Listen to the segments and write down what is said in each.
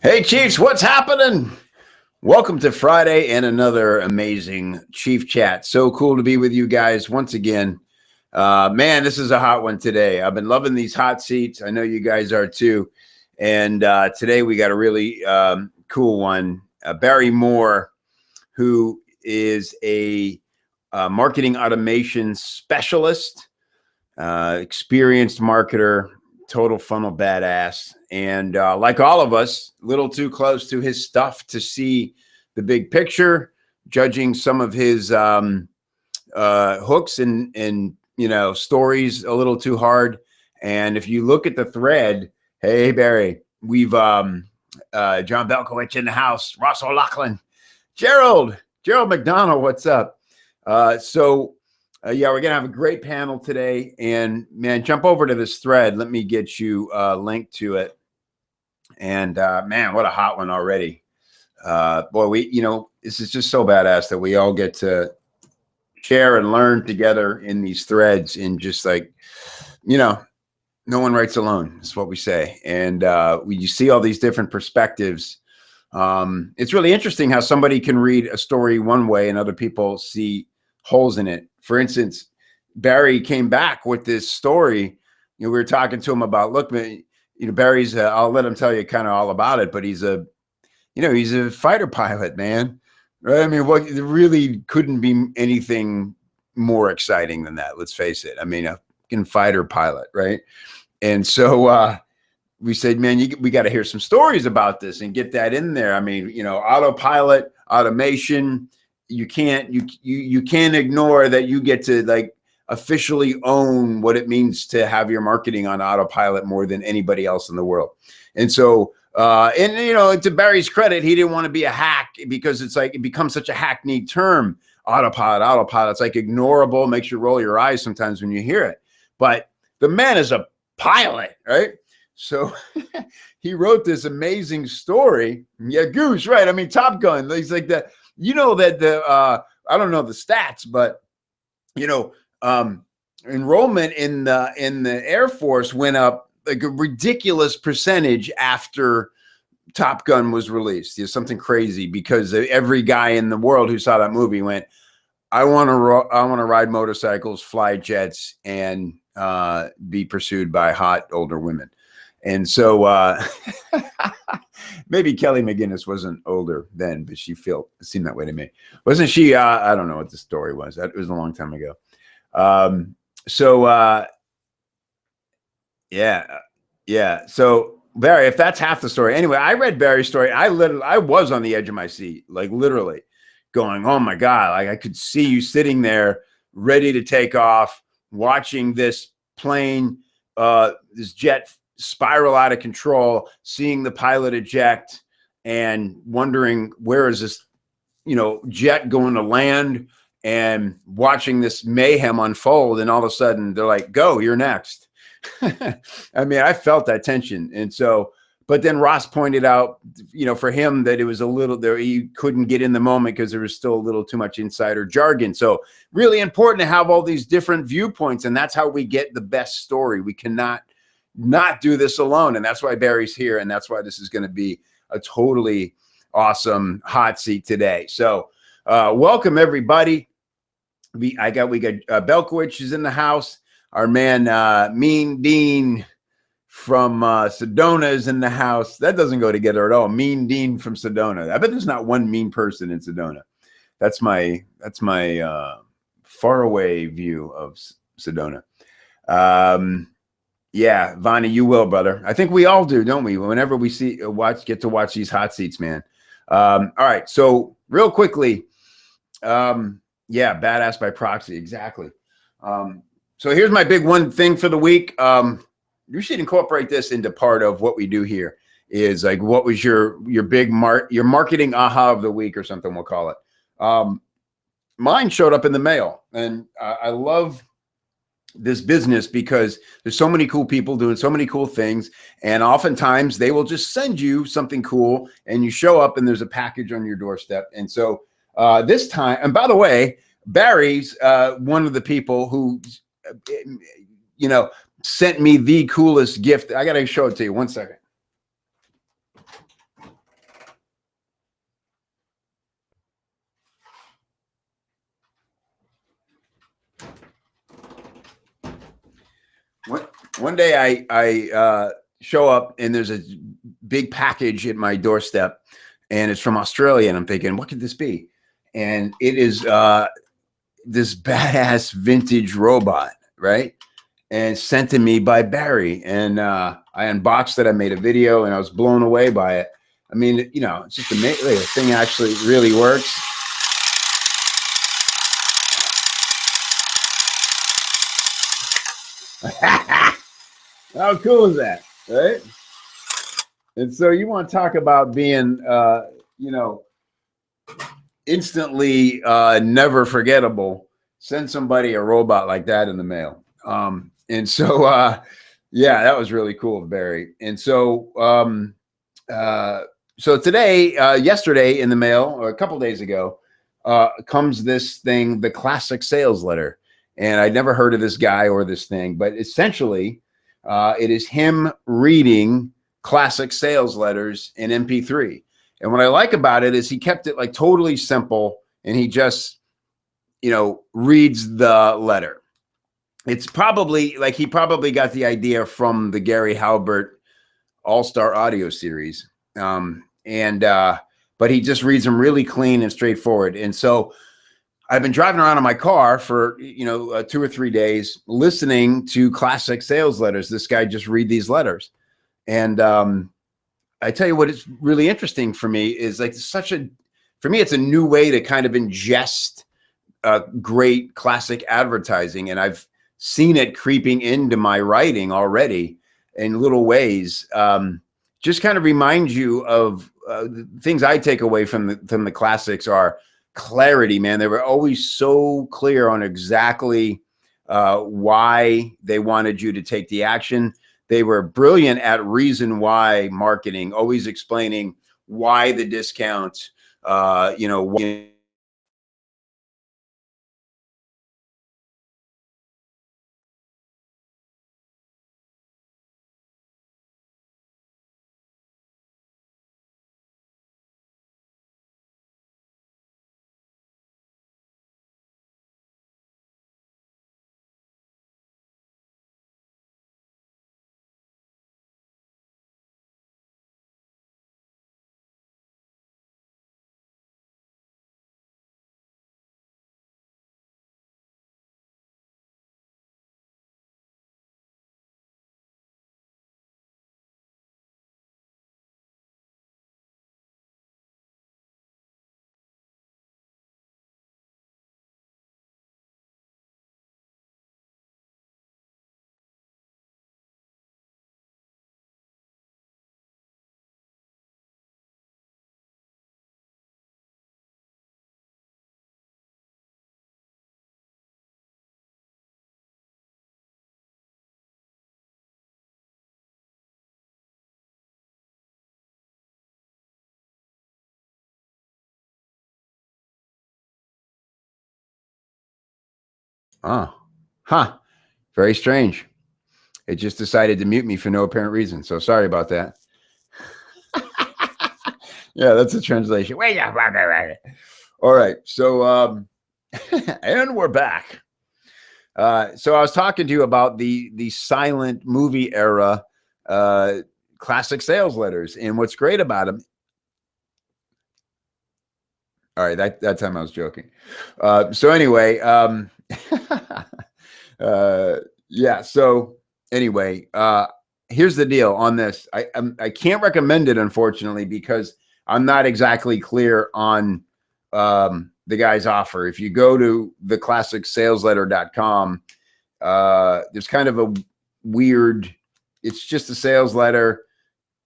Hey, Chiefs, what's happening? Welcome to Friday and another amazing Chief Chat. So cool to be with you guys once again. Man, this is a hot one today. I've been loving these hot seats. I know you guys are too. And today we got a really cool one. Barry Moore, who is a marketing automation specialist, experienced marketer, total funnel badass. And like all of us, a little too close to his stuff to see the big picture, judging some of his hooks and stories a little too hard. And if you look at the thread, hey Barry, we've John Belkowitz in the house, Ross O'Loughlin, Gerald McDonald, what's up? Yeah, we're gonna have a great panel today, and man, jump over to this thread. Let me get you a link to it. And man, what a hot one already. Boy, this is just so badass that we all get to share and learn together in these threads. And just like, no one writes alone. That's what we say. And you see all these different perspectives. It's really interesting how somebody can read a story one way and other people see holes in it. For instance, Barry came back with this story. We were talking to him about, look, man, Barry's, I'll let him tell you kind of all about it, but he's a fighter pilot, man. Right? I mean, what really couldn't be anything more exciting than that. Let's face it. I mean, a fucking fighter pilot, right? And so we said, man, we got to hear some stories about this and get that in there. I mean, autopilot, automation. You can't ignore that you get to like officially own what it means to have your marketing on autopilot more than anybody else in the world. And so, to Barry's credit, he didn't want to be a hack because it's like, it becomes such a hackneyed term. Autopilot. It's like ignorable, makes you roll your eyes sometimes when you hear it. But the man is a pilot, right? So he wrote this amazing story. Yeah, Goose, right? I mean, Top Gun. He's like that. I don't know the stats, but enrollment in the Air Force went up like a ridiculous percentage after Top Gun was released. It's something crazy because every guy in the world who saw that movie went, I want to ride motorcycles, fly jets, and be pursued by hot older women. And so maybe Kelly McGinnis wasn't older then, but it seemed that way to me. Wasn't she? I don't know what the story was. That was a long time ago. Yeah. So Barry, if that's half the story. Anyway, I read Barry's story. I was on the edge of my seat, like literally going, oh my God, like I could see you sitting there ready to take off, watching this plane, this jet spiral out of control, seeing the pilot eject and wondering where is this, jet going to land, and watching this mayhem unfold. And all of a sudden they're like, go, you're next. I mean, I felt that tension. And so, but then Ross pointed out, for him that it was a little there, he couldn't get in the moment because there was still a little too much insider jargon. So really important to have all these different viewpoints. And that's how we get the best story. We cannot not do this alone. And that's why Barry's here. And that's why this is going to be a totally awesome hot seat today. So welcome everybody. We got Belkowitz is in the house. Our man Mean Dean from Sedona is in the house. That doesn't go together at all. Mean Dean from Sedona. I bet there's not one mean person in Sedona. That's my faraway view of Sedona. Yeah, Vonnie, you will, brother. I think we all do, don't we? Whenever we get to watch these hot seats, man. All right, so real quickly, yeah, badass by proxy, exactly. So here's my big one thing for the week. You should incorporate this into part of what we do here. Is like, what was your big your marketing aha of the week or something? We'll call it. Mine showed up in the mail, and I love this business because there's so many cool people doing so many cool things, and oftentimes they will just send you something cool, and you show up and there's a package on your doorstep. And so this time, and by the way, Barry's one of the people who sent me the coolest gift. I gotta show it to you. 1 second. one day I show up and there's a big package at my doorstep, and it's from Australia, and I'm thinking, what could this be? And it is this badass vintage robot, right? And sent to me by Barry, and I unboxed it. I made a video, and I was blown away by it. I mean, you know, it's just amazing. The thing actually really works. How cool is that, right? And so you want to talk about being, you know, instantly never forgettable. Send somebody a robot like that in the mail. And so, yeah, that was really cool of Barry. And so, so today, yesterday in the mail, or a couple days ago, comes this thing, the Classic Sales Letter. And I'd never heard of this guy or this thing, but essentially, it is him reading classic sales letters in MP3. And what I like about it is he kept it like totally simple, and he just, you know, reads the letter. It's probably like he probably got the idea from the Gary Halbert All-Star Audio series. But he just reads them really clean and straightforward. And so I've been driving around in my car for, you know, 2 or 3 days listening to classic sales letters. This guy just read these letters. And I tell you what is really interesting for me is like for me, it's a new way to kind of ingest great classic advertising. And I've seen it creeping into my writing already in little ways. Just kind of remind you of things I take away from the classics are clarity, man. They were always so clear on exactly why they wanted you to take the action. They were brilliant at reason why marketing, always explaining why the discount, you know. Oh, huh. Very strange. It just decided to mute me for no apparent reason. So sorry about that. Yeah, that's a translation. Wait, all right. So, and we're back. So I was talking to you about the silent movie era classic sales letters, and what's great about them. All right, that time I was joking. So anyway, yeah. So anyway, here's the deal on this. I can't recommend it, unfortunately, because I'm not exactly clear on the guy's offer. If you go to theclassicsalesletter.com, there's kind of a weird, it's just a sales letter,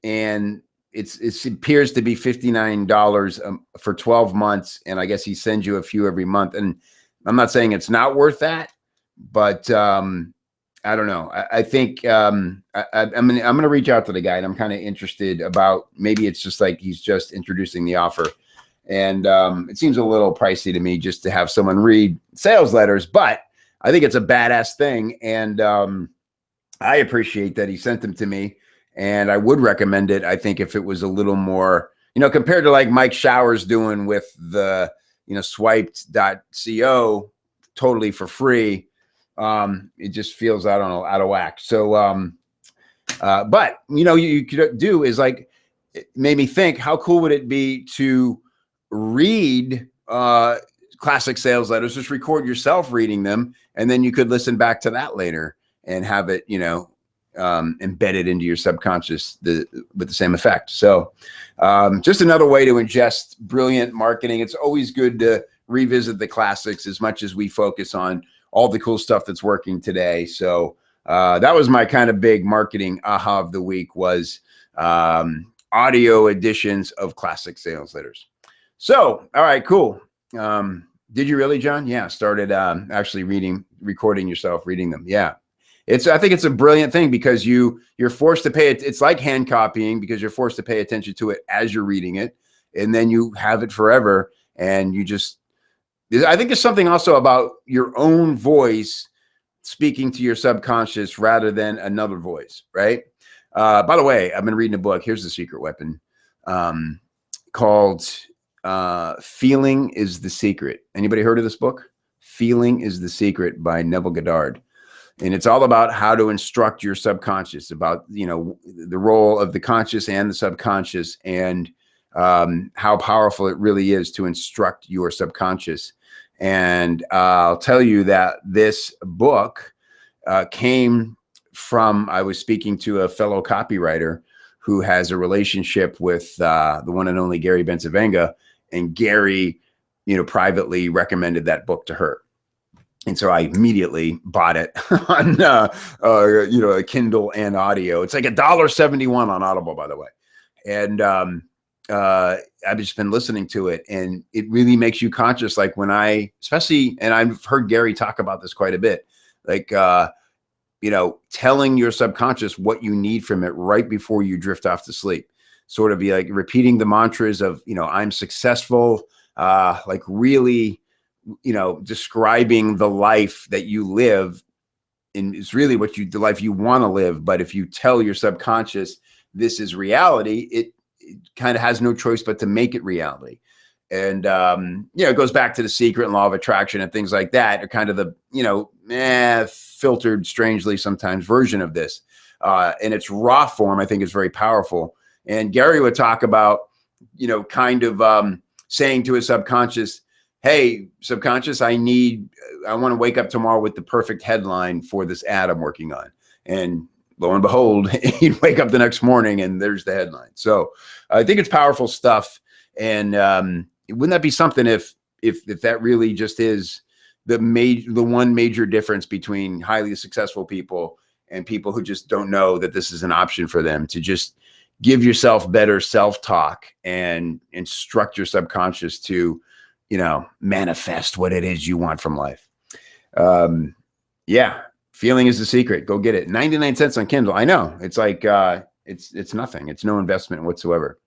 and it appears to be $59 for 12 months. And I guess he sends you a few every month. And I'm not saying it's not worth that, but I don't know. I think I'm going to reach out to the guy, and I'm kind of interested about, maybe it's just like he's just introducing the offer. And it seems a little pricey to me just to have someone read sales letters, but I think it's a badass thing. And I appreciate that he sent them to me, and I would recommend it. I think if it was a little more, you know, compared to like Mike Showers doing with the, you know, swiped.co totally for free. It just feels, I don't know, out of whack. So, but you could do is like, it made me think, how cool would it be to read classic sales letters, just record yourself reading them, and then you could listen back to that later and have it, embedded into your subconscious with the same effect. So just another way to ingest brilliant marketing. It's always good to revisit the classics as much as we focus on all the cool stuff that's working today. So that was my kind of big marketing aha of the week, was audio editions of classic sales letters. So, all right, cool. Did you really, John? Yeah, started actually recording yourself reading them. Yeah. I think it's a brilliant thing, because you're forced to pay it. It's like hand copying, because you're forced to pay attention to it as you're reading it, and then you have it forever. And I think there's something also about your own voice speaking to your subconscious rather than another voice, right? By the way, I've been reading a book. Here's the secret weapon, called Feeling is the Secret. Anybody heard of this book? Feeling is the Secret by Neville Goddard. And it's all about how to instruct your subconscious, about, the role of the conscious and the subconscious, and how powerful it really is to instruct your subconscious. And I'll tell you that this book came from, I was speaking to a fellow copywriter who has a relationship with the one and only Gary Bencivenga, and Gary, privately recommended that book to her. And so I immediately bought it on, a Kindle and audio. It's like $1.71 on Audible, by the way. And I've just been listening to it, and it really makes you conscious. Like when especially, and I've heard Gary talk about this quite a bit, like, telling your subconscious what you need from it right before you drift off to sleep. Sort of be like repeating the mantras of, I'm successful, like really, describing the life that you live, and it's really the life you want to live. But if you tell your subconscious this is reality, it kind of has no choice but to make it reality. And, it goes back to The Secret and Law of Attraction and things like that, are kind of the, filtered strangely sometimes version of this. In its raw form, I think is very powerful. And Gary would talk about, saying to his subconscious, hey, subconscious, I want to wake up tomorrow with the perfect headline for this ad I'm working on. And lo and behold, he'd wake up the next morning and there's the headline. So I think it's powerful stuff. And wouldn't that be something if that really just is the one major difference between highly successful people and people who just don't know that this is an option for them, to just give yourself better self-talk and instruct your subconscious to, manifest what it is you want from life. Yeah. Feeling is the Secret. Go get it. 99 cents on Kindle. I know. It's like, it's nothing. It's no investment whatsoever.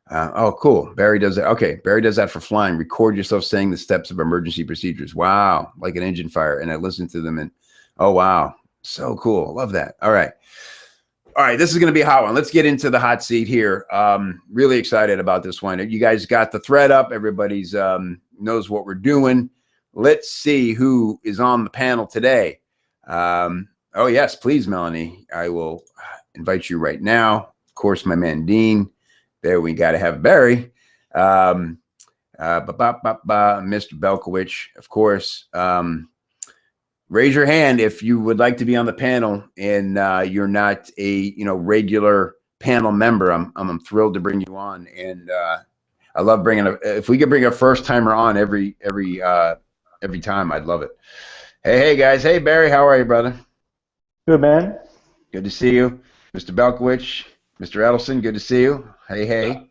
Oh, cool. Barry does that. Okay. Barry does that for flying. Record yourself saying the steps of emergency procedures. Wow. Like an engine fire. And I listen to them, and oh, wow. So cool. Love that. All right. All right, this is going to be a hot one. Let's get into the hot seat here. Really excited about this one. You guys got the thread up. Everybody's knows what we're doing. Let's see who is on the panel today. Oh, yes, please, Melanie. I will invite you right now. Of course, my man, Dean. There, we got to have Barry. Mr. Belkowitz, of course. Raise your hand if you would like to be on the panel and you're not a regular panel member. I'm thrilled to bring you on, and I love bringing if we could bring a first timer on every time, I'd love it. Hey guys, hey Barry, how are you, brother? Good, man. Good to see you, Mr. Belkowitz, Mr. Edelson. Good to see you. Hey.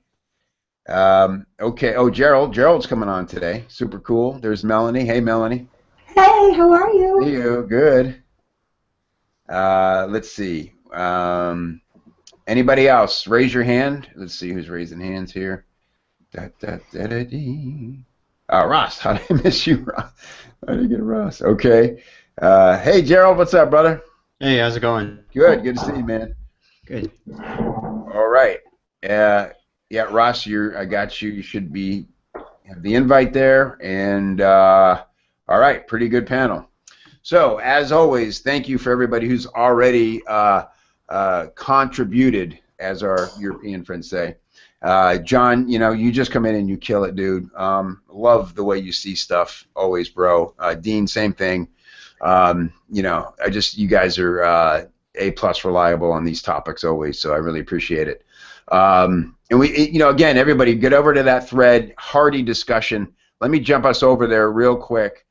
Okay. Oh, Gerald's coming on today. Super cool. There's Melanie. Hey, Melanie. Hey, how are you? Hey, you. Good. Let's see. Anybody else? Raise your hand. Let's see who's raising hands here. Ross. How did I miss you, Ross? How did I get Ross? Okay. Hey, Gerald. What's up, brother? Hey, how's it going? Good. Good to see you, man. Good. All right. Yeah, Ross. I got you. You should have the invite there, and. All right, pretty good panel. So, as always, thank you for everybody who's already contributed, as our European friends say. John, you just come in and you kill it, dude. Love the way you see stuff, always, bro. Dean, same thing. You guys are A+ reliable on these topics always, so I really appreciate it. And we, again, everybody get over to that thread, hearty discussion. Let me jump us over there real quick,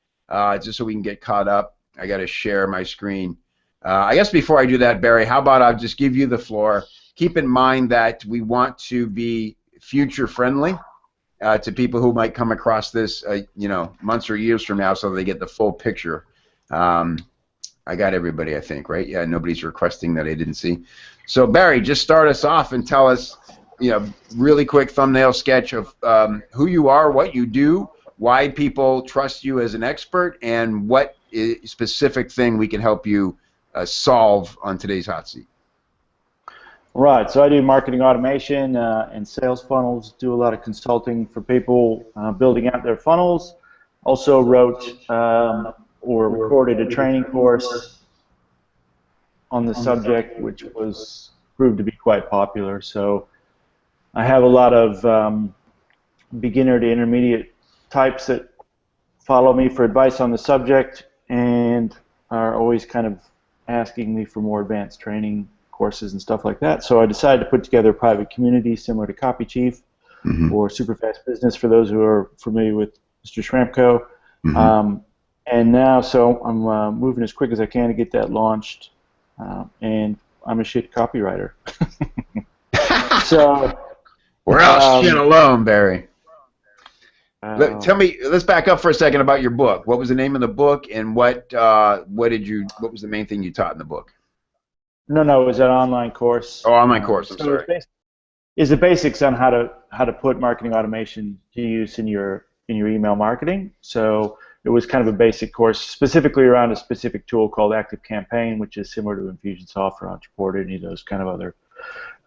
just so we can get caught up. I got to share my screen. I guess before I do that, Barry, how about I'll just give you the floor. Keep in mind that we want to be future friendly to people who might come across this, months or years from now, so they get the full picture. I got everybody, I think, right? Yeah, nobody's requesting that I didn't see. So Barry, just start us off and tell us, really quick thumbnail sketch of who you are, what you do, why people trust you as an expert, and what specific thing we can help you solve on today's hot seat. Right, so I do marketing automation and sales funnels, do a lot of consulting for people building out their funnels. Also wrote or recorded a training course on the subject, which proved to be quite popular. So I have a lot of beginner to intermediate types that follow me for advice on the subject and are always kind of asking me for more advanced training courses and stuff like that. So I decided to put together a private community similar to CopyChief or Superfast Business for those who are familiar with Mr. Schramko. And now, so I'm moving as quick as I can to get that launched, and I'm a shit copywriter. So we're all shit alone, Barry. Tell me, let's back up for a second about your book. What was the name of the book, and what was the main thing you taught in the book? No, it was an online course. Oh, online course. I'm sorry. Is the basics on how to put marketing automation to use in your email marketing. So it was kind of a basic course specifically around a specific tool called ActiveCampaign, which is similar to Infusionsoft or Entreport, any of those kind of other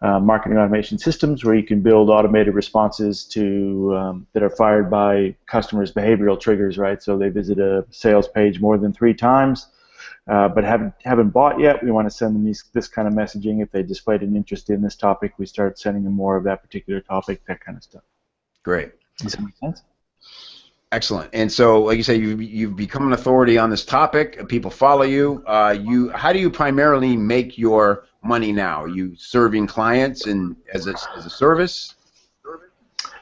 marketing automation systems where you can build automated responses to that are fired by customers' behavioral triggers, right? So they visit a sales page more than 3 times, but haven't bought yet. We want to send them this kind of messaging. If they displayed an interest in this topic, we start sending them more of that particular topic, that kind of stuff. Great. Does that make sense? Excellent. And so, like you say, you've become an authority on this topic. People follow you. How do you primarily make your money now? Are you serving clients and as a service?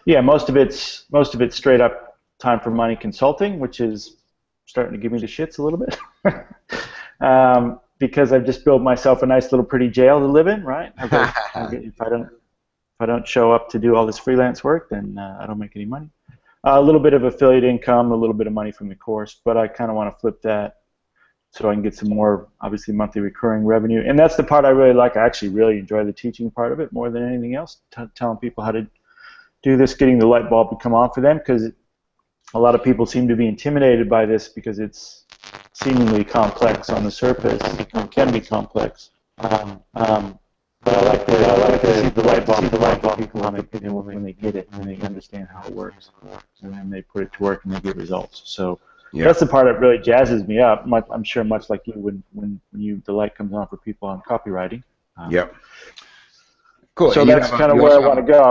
Yeah, most of it's straight up time for money consulting, which is starting to give me the shits a little bit. Because I've just built myself a nice little pretty jail to live in, right? If I don't show up to do all this freelance work, then I don't make any money. A little bit of affiliate income, a little bit of money from the course, but I kind of want to flip that so I can get some more, obviously, monthly recurring revenue. And that's the part I really like. I actually really enjoy the teaching part of it more than anything else, telling people how to do this, getting the light bulb to come on for them, because a lot of people seem to be intimidated by this because it's seemingly complex on the surface. It can be complex. But I like to see the light bulb people when they get it, and they understand how it works, and then they put it to work and they get results. So that's the part that really jazzes me up. I'm sure much like you when the light comes on for people on copywriting. Yep. Cool. So that's kind of where I want to go.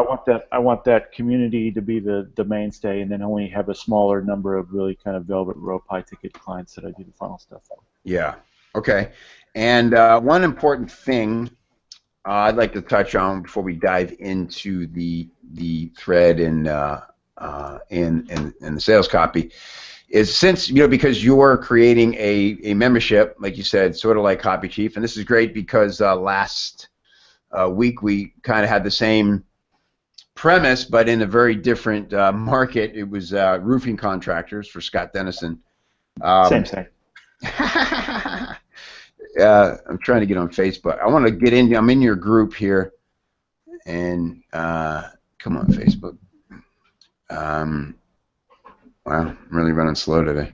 I want that community to be the mainstay, and then only have a smaller number of really kind of velvet rope high ticket clients that I do the funnel stuff for. Yeah. Okay. And one important thing I'd like to touch on before we dive into the thread and the sales copy is, since because you're creating a membership, like you said, sort of like CopyChief, and this is great because last week we kind of had the same premise, but in a very different market. It was roofing contractors for Scott Dennison. Same thing. I'm trying to get on Facebook. I want to get in. I'm in your group here, and come on, Facebook. Wow, I'm really running slow today.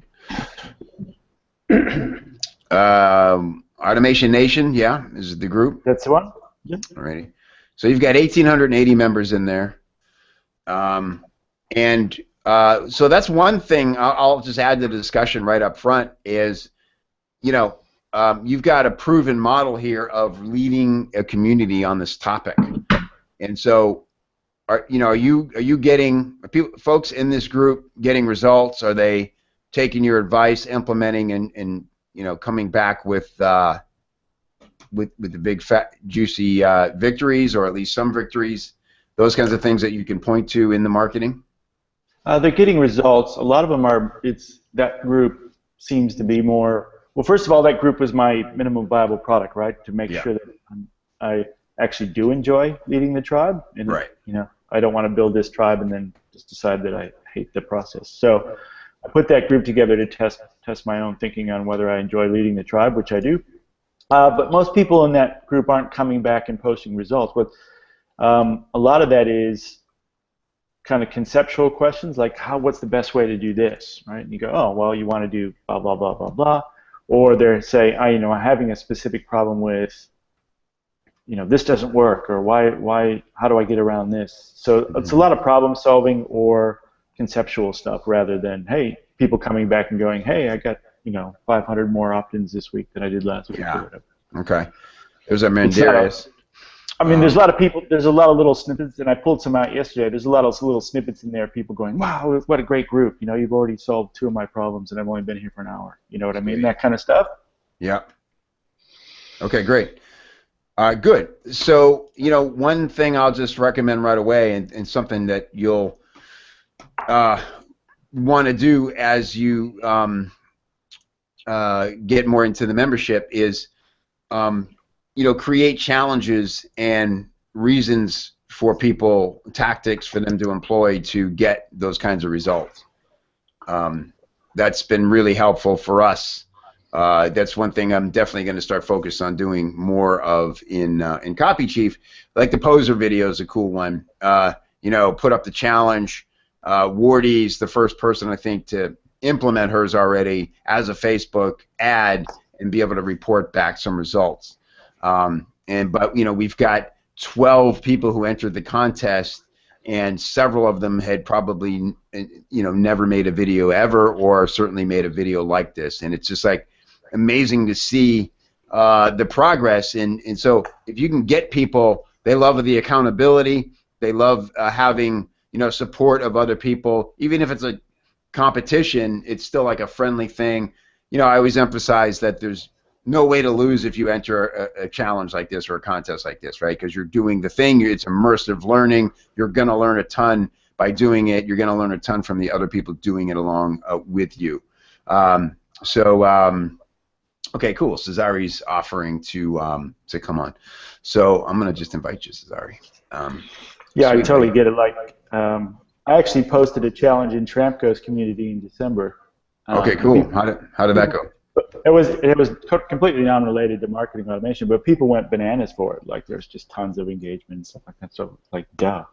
Automation Nation, yeah, is the group. That's the one. Yep. Alrighty. So you've got 1,880 members in there, so that's one thing I'll just add to the discussion right up front is you've got a proven model here of leading a community on this topic, and so are you getting folks in this group getting results? Are they taking your advice, implementing, and coming back with the big fat juicy victories, or at least some victories, those kinds of things that you can point to in the marketing? They're getting results. A lot of them are. That group seems to be more. Well, first of all, that group was my minimum viable product, right? To make sure that I actually do enjoy leading the tribe, and right. I don't want to build this tribe and then just decide that I hate the process. So I put that group together to test my own thinking on whether I enjoy leading the tribe, which I do. But most people in that group aren't coming back and posting results. But a lot of that is kind of conceptual questions, like what's the best way to do this, right? And you go, oh, well, you want to do blah, blah, blah, blah, blah. Or they're saying, I'm having a specific problem with, this doesn't work, or how do I get around this? So it's a lot of problem solving or conceptual stuff rather than, hey, people coming back and going, hey, I got 500 more opt-ins this week than I did last week. Yeah. Or whatever. Okay. There's a Mandarius. There's a lot of people. There's a lot of little snippets, and I pulled some out yesterday. There's a lot of little snippets in there. People going, wow, what a great group. You've already solved 2 of my problems, and I've only been here for an hour. You know what I mean? That kind of stuff. Yeah. Okay, great. Good. So, one thing I'll just recommend right away, and something that you'll want to do as you get more into the membership is, create challenges and reasons for people, tactics for them to employ to get those kinds of results. That's been really helpful for us. That's one thing I'm definitely going to start focus on doing more of in Copy Chief. Like the poser video is a cool one. Put up the challenge. Wardy's the first person I think to implement hers already as a Facebook ad and be able to report back some results. But we've got 12 people who entered the contest, and several of them had probably never made a video ever, or certainly made a video like this, and it's just like amazing to see the progress. And so if you can get people, they love the accountability, they love having support of other people, even if it's a competition, it's still like a friendly thing. I always emphasize that there's no way to lose if you enter a challenge like this or a contest like this, right? Because you're doing the thing, it's immersive learning, you're going to learn a ton by doing it, you're going to learn a ton from the other people doing it along with you. Okay, cool. Cesari's offering to come on. So I'm going to just invite you, Cesari. Yeah, I totally get it. I actually posted a challenge in Tramco's community in December. Okay, cool. How did that go? It was completely unrelated to marketing automation, but people went bananas for it. Like, there's just tons of engagement and stuff like that. So, duh.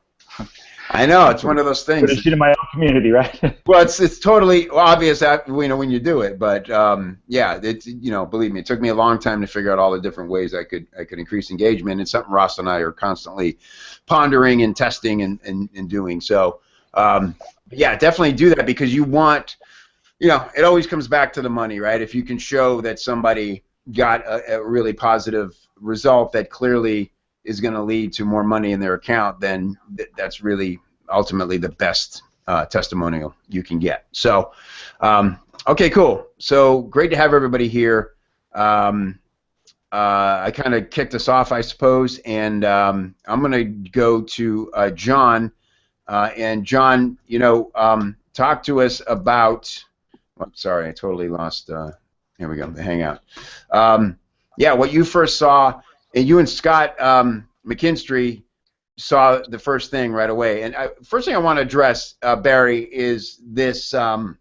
I know, it's one of those things. Put a shit in my own community, right? Well, it's totally obvious when you do it, but yeah, it's believe me, it took me a long time to figure out all the different ways I could increase engagement. It's something Ross and I are constantly pondering and testing and doing. So yeah, definitely do that, because you want, it always comes back to the money, right? If you can show that somebody got a really positive result that clearly is going to lead to more money in their account, then that's really ultimately the best testimonial you can get. So, okay, cool. So great to have everybody here. I kind of kicked us off, I suppose, and I'm going to go to John. And John, talk to us about. Oh, sorry, I totally lost. Here we go. The Hangout. Yeah, what you first saw. And you and Scott McKinstry saw the first thing right away. And first thing I want to address, Barry, is this, and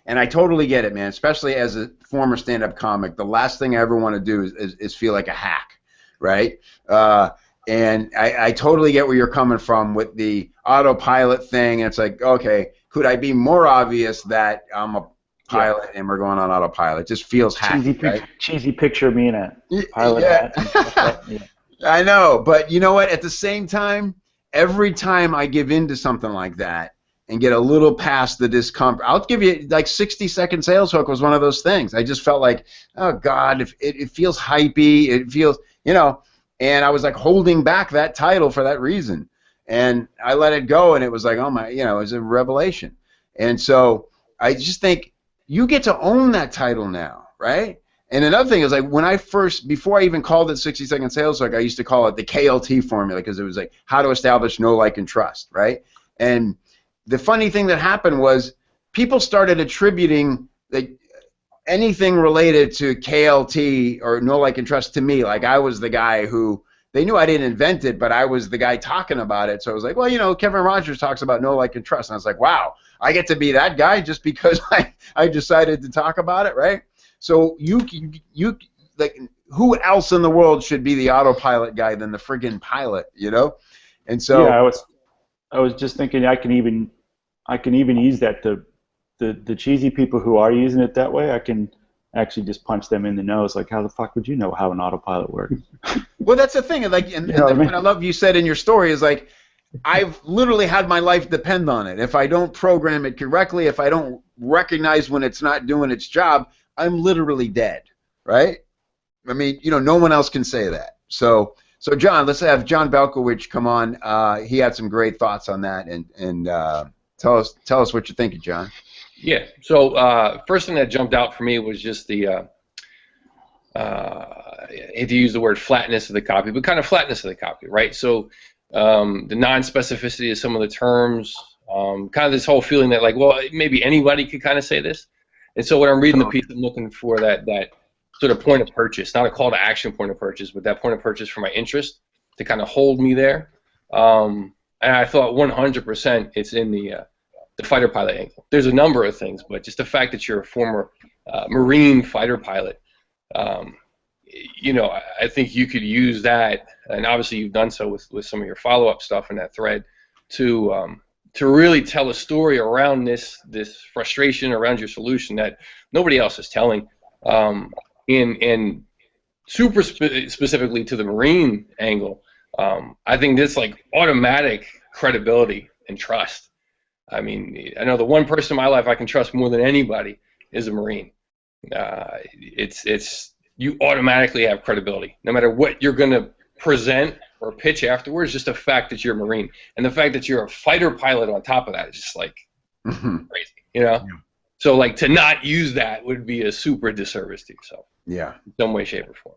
I totally get it, man, especially as a former stand-up comic. The last thing I ever want to do is feel like a hack, right? And I totally get where you're coming from with the autopilot thing. And it's like, okay, could I be more obvious that I'm a pilot and we're going on autopilot? It just feels hacky, right? Cheesy picture of me in a pilot hat. Yeah. I know, but you know what? At the same time, every time I give in to something like that, and get a little past the discomfort. I'll give you like 60-second sales hook was one of those things. I just felt like, oh God, if it feels hypey, it feels, you know, and I was like holding back that title for that reason. And I let it go, and it was like, oh my, you know, it was a revelation. And so I just think you get to own that title now, right? And another thing is, like, when I first, before I even called it 60-second sales hook, I used to call it the KLT formula, because it was like how to establish know, like, and trust, right? And the funny thing that happened was people started attributing like anything related to KLT or know, like, and trust to me. Like, I was the guy who, they knew I didn't invent it, but I was the guy talking about it. So I was like, well, you know, Kevin Rogers talks about know, like, and trust. And I was like, wow, I get to be that guy just because I decided to talk about it, right? So you like, who else in the world should be the autopilot guy than the friggin' pilot, you know? And so yeah, I was just thinking I can even use that to the cheesy people who are using it that way. I can actually just punch them in the nose. Like, how the fuck would you know how an autopilot works? well, that's the thing. Like, and You know what I mean? what I love you said in your story is like, I've literally had my life depend on it. If I don't program it correctly, if I don't recognize when it's not doing its job, I'm literally dead, right? I mean, you know, no one else can say that. So John, let's have John Belkowitz come on. He had some great thoughts on that, and tell us what you're thinking, John. Yeah. So first thing that jumped out for me was just the I hate to use the word flatness of the copy, but kind of flatness of the copy, right? So the non-specificity of some of the terms, kind of this whole feeling that, like, well, maybe anybody could kind of say this. And so when I'm reading the piece, I'm looking for that sort of point of purchase, not a call to action point of purchase, but that point of purchase for my interest to kind of hold me there. And I thought 100% it's in the fighter pilot angle. There's a number of things, but just the fact that you're a former Marine fighter pilot, you know, I think you could use that, and obviously you've done so with some of your follow-up stuff in that thread, to really tell a story around this frustration around your solution that nobody else is telling, in super specifically to the Marine angle. I think this, like, automatic credibility and trust. I mean, I know the one person in my life I can trust more than anybody is a Marine. You automatically have credibility, no matter what you're going to present or pitch afterwards. Just the fact that you're a Marine, and the fact that you're a fighter pilot on top of that is just like crazy, you know. Yeah. So, like, to not use that would be a super disservice to yourself. Yeah. In some way, shape, or form.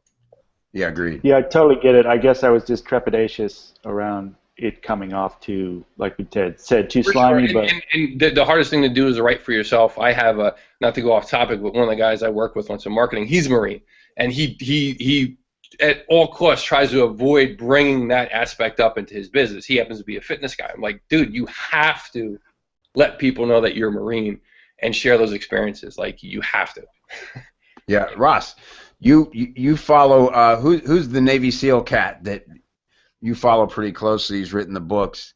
Yeah, agreed. Yeah, I totally get it. I guess I was just trepidatious around it coming off too, like we said, too slimy. Sure. But and the hardest thing to do is to write for yourself. I have not to go off topic, but one of the guys I work with on some marketing, he's a Marine, and he at all costs tries to avoid bringing that aspect up into his business. He happens to be a fitness guy. I'm like, dude, you have to let people know that you're a Marine and share those experiences. Like, you have to. Yeah, Ross, you follow who's the Navy SEAL cat that you follow pretty closely? He's written the books.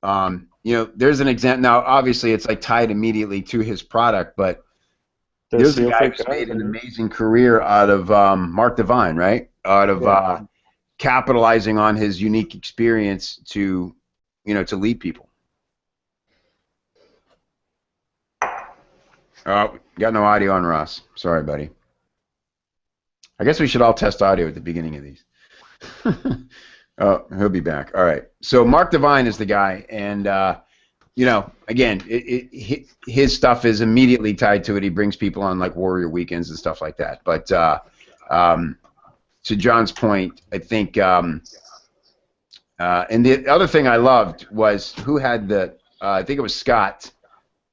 You know, there's an example. Now, obviously, it's like tied immediately to his product, but there's a guy who's made an amazing career out of Mark Divine, right? Out of capitalizing on his unique experience to, you know, to lead people. Oh, got no audio on Ross. Sorry, buddy. I guess we should all test audio at the beginning of these. Oh, he'll be back. All right. So Mark Divine is the guy, and you know, again, his stuff is immediately tied to it. He brings people on like Warrior Weekends and stuff like that. But to John's point, I think, and the other thing I loved was who had the, I think it was Scott,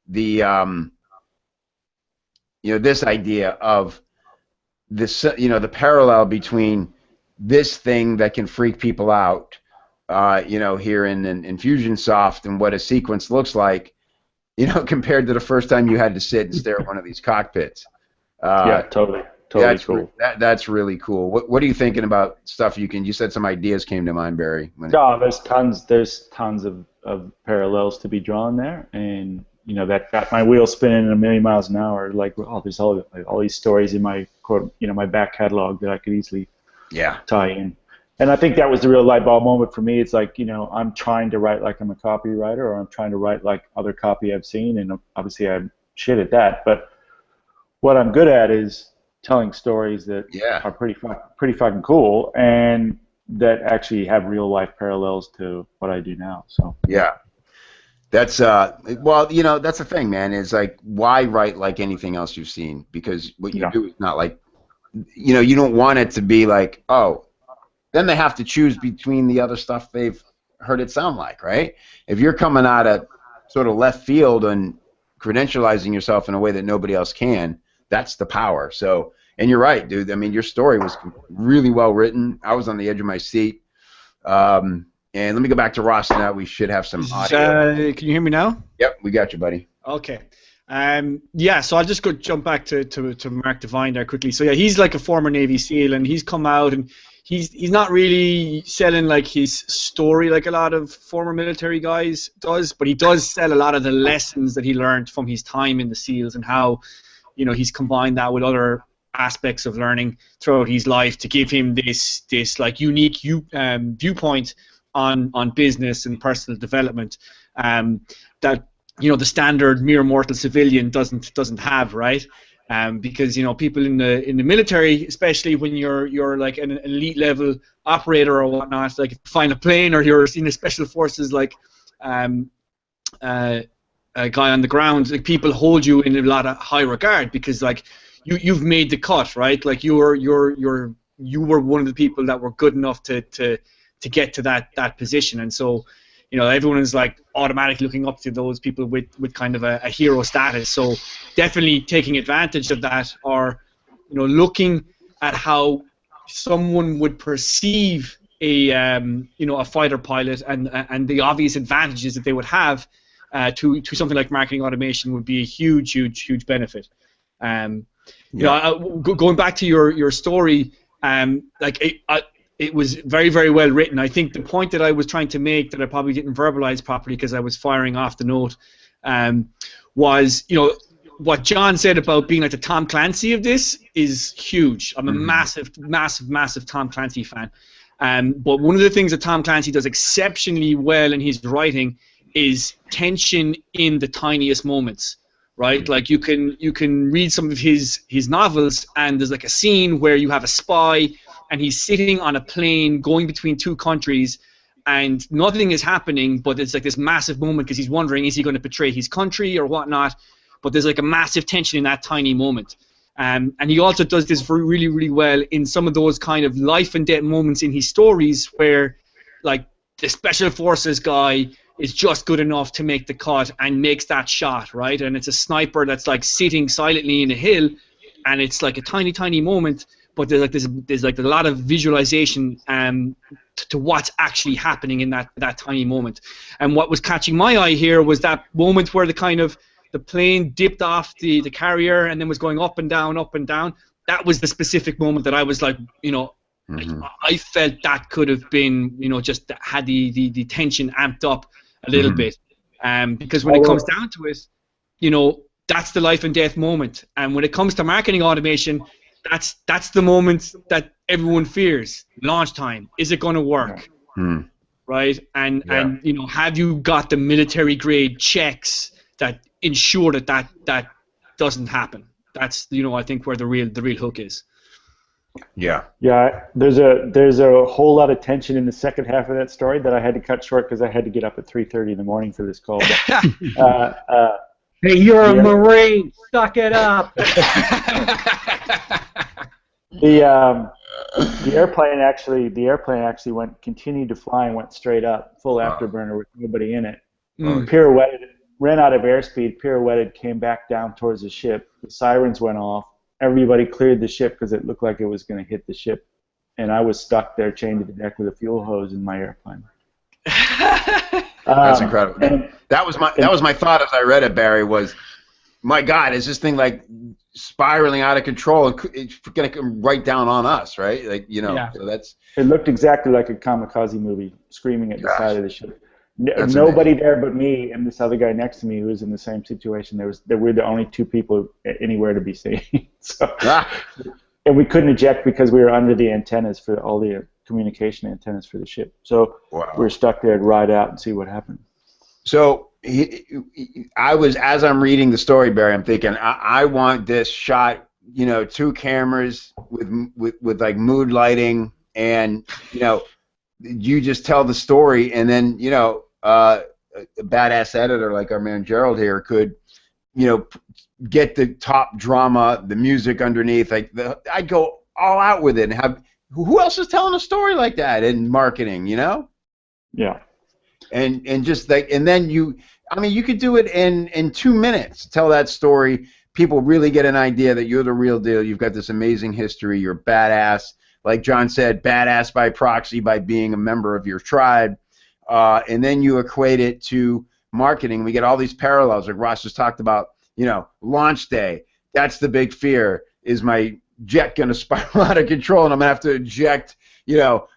the you know, this idea of this, you know, the parallel between this thing that can freak people out, you know, here in Infusionsoft, and what a sequence looks like, you know, compared to the first time you had to sit and stare at one of these cockpits. Yeah, totally that's cool. That's really cool. What are you thinking about stuff you said some ideas came to mind, Barry? No, there's tons of parallels to be drawn there, and you know, that got my wheels spinning at 1,000,000 miles an hour. Like, oh, there's all these stories in my my back catalog that I could easily tie in. And I think that was the real light bulb moment for me. It's like, you know, I'm trying to write like I'm a copywriter, or I'm trying to write like other copy I've seen, and obviously I'm shit at that. But what I'm good at is telling stories that are pretty fucking cool, and that actually have real life parallels to what I do now. So yeah. That's well, you know, that's the thing, man, is like, why write like anything else you've seen? Because what you do is not like, you know, you don't want it to be like, oh, then they have to choose between the other stuff they've heard it sound like, right? If you're coming out of sort of left field and credentializing yourself in a way that nobody else can, that's the power. So, and you're right, dude. I mean, your story was really well written. I was on the edge of my seat. And let me go back to Ross now. We should have some audio. Can you hear me now? Yep, we got you, buddy. Okay. Yeah, so I'll just jump back to Mark Devine there quickly. So yeah, he's like a former Navy SEAL, and he's come out, and he's not really selling like his story like a lot of former military guys does, but he does sell a lot of the lessons that he learned from his time in the SEALs, and how, you know, he's combined that with other aspects of learning throughout his life to give him this like unique viewpoint on business and personal development that, you know, the standard mere mortal civilian doesn't have, right? Because, you know, people in the military, especially when you're like an elite level operator or whatnot, like if you find a plane, or you're in the special forces, like a guy on the ground, like people hold you in a lot of high regard because like you've made the cut, right? Like you were one of the people that were good enough to get to that position, and so, you know, everyone is like automatically looking up to those people with kind of a hero status. So definitely taking advantage of that, or, you know, looking at how someone would perceive a you know, a fighter pilot and the obvious advantages that they would have to something like marketing automation would be a huge benefit. You know, going back to your story, like it was very well written. I think the point that I was trying to make that I probably didn't verbalize properly because I was firing off the note was, you know, what John said about being like the Tom Clancy of this is huge. I'm a massive Tom Clancy fan. But one of the things that Tom Clancy does exceptionally well in his writing is tension in the tiniest moments. Right, like you can read some of his novels, and there's like a scene where you have a spy, and he's sitting on a plane going between two countries, and nothing is happening, but it's like this massive moment because he's wondering, is he going to betray his country or whatnot? But there's like a massive tension in that tiny moment, and he also does this really well in some of those kind of life and death moments in his stories where, like, the special forces guy is just good enough to make the cut and makes that shot, right? And it's a sniper that's like sitting silently in a hill, and it's like a tiny moment, but there's like a lot of visualization to what's actually happening in that tiny moment. And what was catching my eye here was that moment where the plane dipped off the carrier and then was going up and down. That was the specific moment that I was like, you know, I felt that could have been, you know, just had the tension amped up a little bit, because when it comes down to it, you know, that's the life and death moment. And when it comes to marketing automation, that's the moment that everyone fears. Launch time. Is it going to work? Right? And you know, have you got the military grade checks that ensure that doesn't happen? That's, you know, I think where the real hook is. Yeah. There's a whole lot of tension in the second half of that story that I had to cut short because I had to get up at 3:30 in the morning for this call. But, hey, you're a Marine. Suck it up. The airplane actually continued to fly and went straight up, full afterburner with nobody in it. Pirouetted, ran out of airspeed, pirouetted, came back down towards the ship. The sirens went off. Everybody cleared the ship because it looked like it was going to hit the ship, and I was stuck there chained to the deck with a fuel hose in my airplane. That's incredible. And that was my thought as I read it, Barry. Was, my God, is this thing like spiraling out of control and it's going to come right down on us, right? Like, you know. Yeah. So that's. It looked exactly like a kamikaze movie, screaming at the side of the ship. Nobody there but me and this other guy next to me who was in the same situation. There were the only two people anywhere to be seen. So, and we couldn't eject because we were under the antennas for all the communication antennas for the ship. So Wow. we're stuck there to ride out and see what happens. So I was, as I'm reading the story, Barry, I'm thinking, I want this shot, you know, 2 cameras with like mood lighting, and, you know, you just tell the story, and then, you know, a badass editor like our man Gerald here could, you know, get the top drama, the music underneath. Like I'd go all out with it and have. Who else is telling a story like that in marketing? You know? Yeah. And just like, and then I mean, you could do it in 2 minutes. Tell that story. People really get an idea that you're the real deal. You've got this amazing history. You're badass. Like John said, badass by proxy by being a member of your tribe. And then you equate it to marketing. We get all these parallels. Like Ross just talked about, you know, launch day. That's the big fear. Is my jet going to spiral out of control and I'm going to have to eject, you know,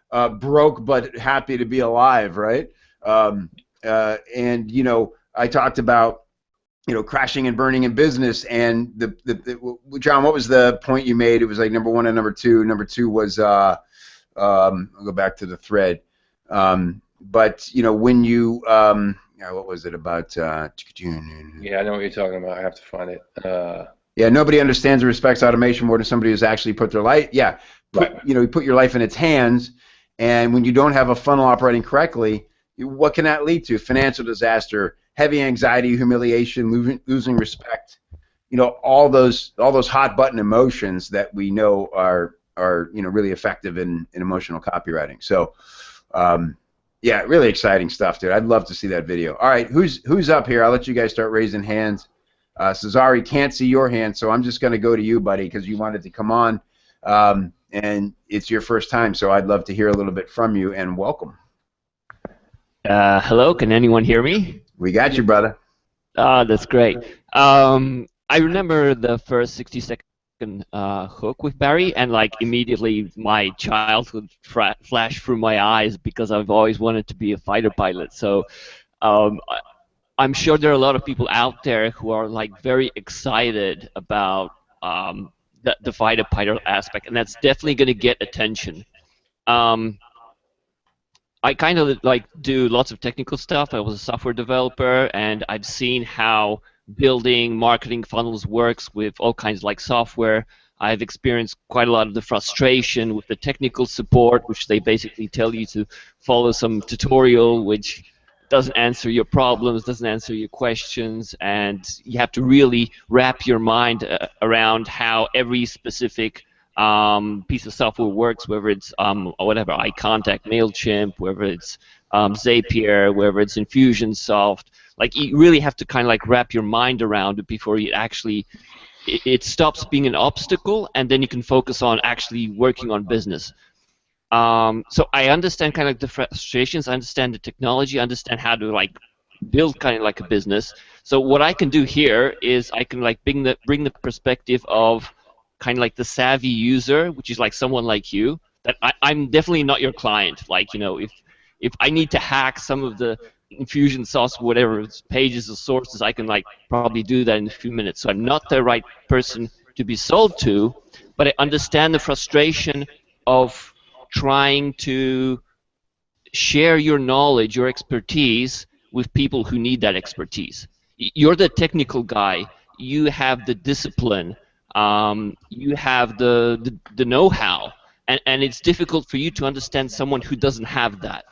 broke but happy to be alive, right? And, you know, I talked about, you know, crashing and burning in business, and John, what was the point you made? It was like number 1 and number 2. Number 2 was, I'll go back to the thread. But, you know, when you, what was it about? Yeah, I know what you're talking about. I have to find it. Yeah, nobody understands or respects automation more than somebody who's actually put their life. Yeah, you know, you put your life in its hands, and when you don't have a funnel operating correctly, what can that lead to? Financial disaster, heavy anxiety, humiliation, losing respect. You know, all those hot button emotions that we know are you know, really effective in emotional copywriting. So, yeah, really exciting stuff, dude. I'd love to see that video. All right, who's up here? I'll let you guys start raising hands. Cesare, can't see your hand, so I'm just going to go to you, buddy, because you wanted to come on, and it's your first time, so I'd love to hear a little bit from you, and welcome. Hello, can anyone hear me? We got you, brother. That's great. I remember the first 60-second hook with Barry, and like immediately my childhood flashed through my eyes because I've always wanted to be a fighter pilot. So I'm sure there are a lot of people out there who are like very excited about the fighter pilot aspect, and that's definitely going to get attention. I kind of like do lots of technical stuff. I was a software developer, and I've seen how building marketing funnels works with all kinds of like software. I've experienced quite a lot of the frustration with the technical support, which they basically tell you to follow some tutorial, which doesn't answer your problems, doesn't answer your questions, and you have to really wrap your mind around how every specific piece of software works, whether it's whatever, iContact, MailChimp, whether it's Zapier, whether it's Infusionsoft. Like, you really have to kind of like wrap your mind around it before you actually, it stops being an obstacle, and then you can focus on actually working on business. So I understand kind of the frustrations, I understand the technology, I understand how to like build kind of like a business. So what I can do here is I can like bring the perspective of kind of like the savvy user, which is like someone like you, that I'm definitely not your client. Like, you know, if I need to hack some of the Infusionsoft, whatever it's pages or sources, I can like probably do that in a few minutes. So I'm not the right person to be sold to, but I understand the frustration of trying to share your knowledge, your expertise with people who need that expertise. You're the technical guy. You have the discipline. You have the know-how, and it's difficult for you to understand someone who doesn't have that.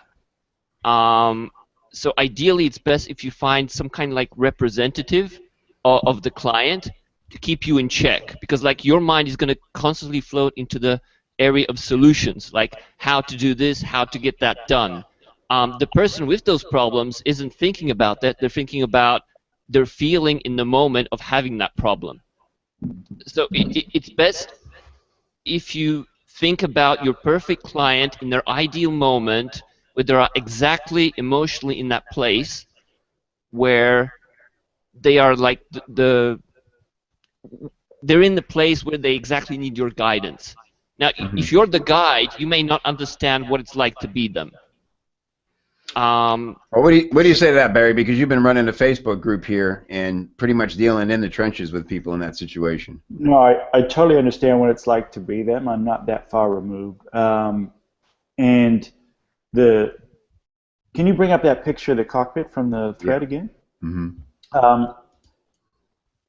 So ideally, it's best if you find some kind of like representative of the client to keep you in check, because like your mind is going to constantly float into the area of solutions, like how to do this, how to get that done. The person with those problems isn't thinking about that. They're thinking about their feeling in the moment of having that problem. So it's best if you think about your perfect client in their ideal moment, where they are exactly emotionally in that place where they are like they're in the place where they exactly need your guidance. Now, if you're the guide, you may not understand what it's like to be them. Well, what do you say to that, Barry? Because you've been running a Facebook group here and pretty much dealing in the trenches with people in that situation. No, I totally understand what it's like to be them. I'm not that far removed. And And can you bring up that picture of the cockpit from the thread again? Mm-hmm.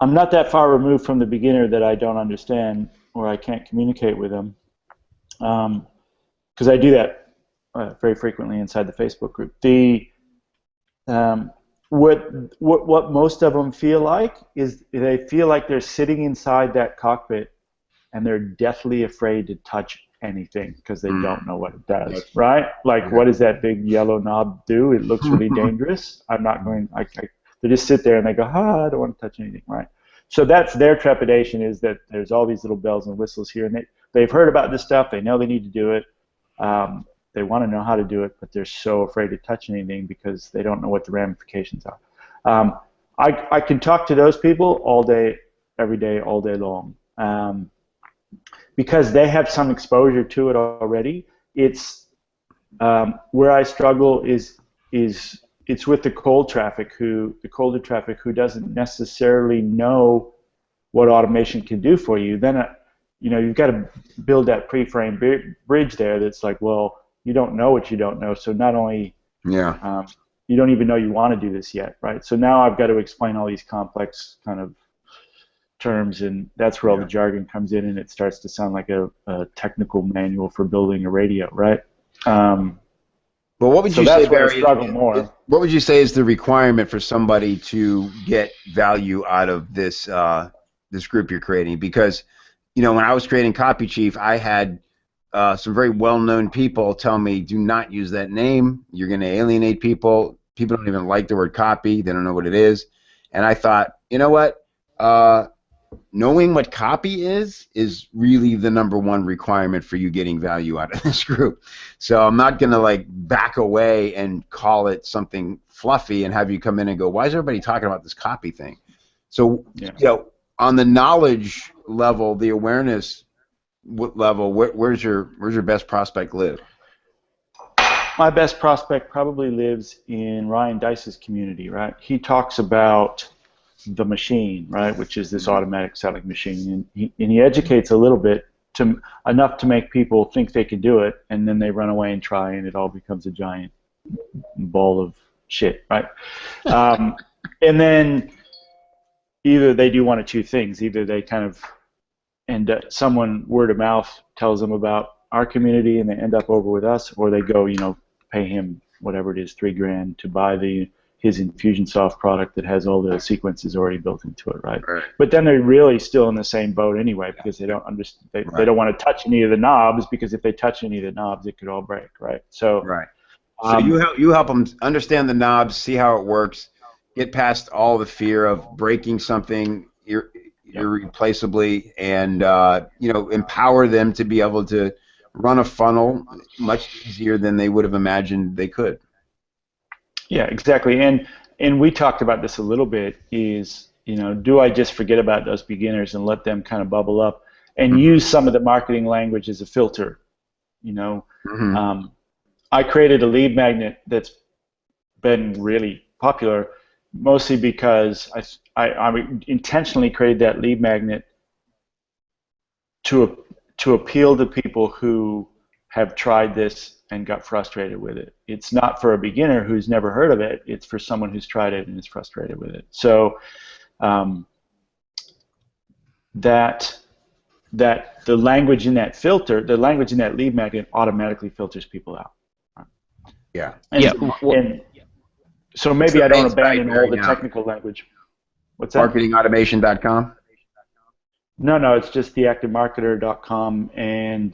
I'm not that far removed from the beginner that I don't understand or I can't communicate with them, because I do that very frequently inside the Facebook group. What most of them feel like is they feel like they're sitting inside that cockpit and they're deathly afraid to touch anything because they don't know what it does, right? Like, what does that big yellow knob do? It looks really dangerous. I'm not going. They just sit there and they go, I don't want to touch anything, right? So that's their trepidation, is that there's all these little bells and whistles here, and they've heard about this stuff. They know they need to do it. They want to know how to do it, but they're so afraid to touch anything because they don't know what the ramifications are. I can talk to those people all day, every day, all day long, because they have some exposure to it already. It's where I struggle is it's with the colder traffic who doesn't necessarily know what automation can do for you. Then you've got to build that pre-frame bridge there. That's like, well, you don't know what you don't know. So not only you don't even know you want to do this yet, right? So now I've got to explain all these complex kind of terms, and that's where all the jargon comes in, and it starts to sound like a technical manual for building a radio, right? Well, what would you say, Barry? What would you say is the requirement for somebody to get value out of this this group you're creating? Because when I was creating Copy Chief, I had some very well-known people tell me, do not use that name. You're going to alienate people. People don't even like the word copy. They don't know what it is. And I thought, you know what? Knowing what copy is really the #1 requirement for you getting value out of this group. So I'm not going to back away and call it something fluffy and have you come in and go, why is everybody talking about this copy thing? So on the knowledge level, the awareness level, where's your best prospect live? My best prospect probably lives in Ryan Dice's community, right? He talks about the machine, right, which is this automatic selling machine, and he educates a little bit enough to make people think they can do it, and then they run away and try, and it all becomes a giant ball of shit, right? And then either they do one of two things: either they kind of someone word of mouth tells them about our community, and they end up over with us, or they go, pay him whatever it is, $3,000 to buy his Infusionsoft product that has all the sequences already built into it, right? But then they're really still in the same boat anyway, because they don't understand. They don't want to touch any of the knobs, because if they touch any of the knobs, it could all break, right? So so you help them understand the knobs, see how it works, get past all the fear of breaking something irreplaceably, and empower them to be able to run a funnel much easier than they would have imagined they could. Yeah, exactly. And we talked about this a little bit, is, do I just forget about those beginners and let them kind of bubble up and use some of the marketing language as a filter? I created a lead magnet that's been really popular, mostly because I intentionally created that lead magnet to appeal to people who have tried this and got frustrated with it. It's not for a beginner who's never heard of it. It's for someone who's tried it and is frustrated with it. So that the language in that filter, the language in that lead magnet automatically filters people out. Yeah. And so maybe I don't abandon all the technical language. What's that? Marketingautomation.com? No, it's just theactivemarketer.com, and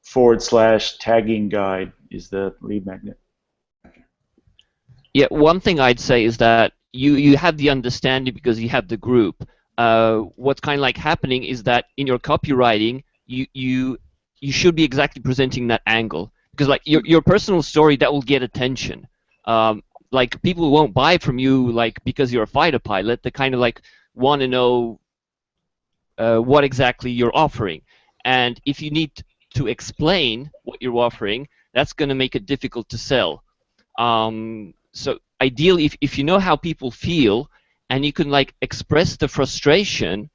/tagging guide is the lead magnet. Yeah, one thing I'd say is that you have the understanding because you have the group. What's kind of happening is that in your copywriting, you should be exactly presenting that angle, because your personal story, that will get attention. People won't buy from you because you're a fighter pilot. They kind of want to know what exactly you're offering, and if you need to explain what you're offering, that's going to make it difficult to sell. So ideally, if you know how people feel and you can express the frustration,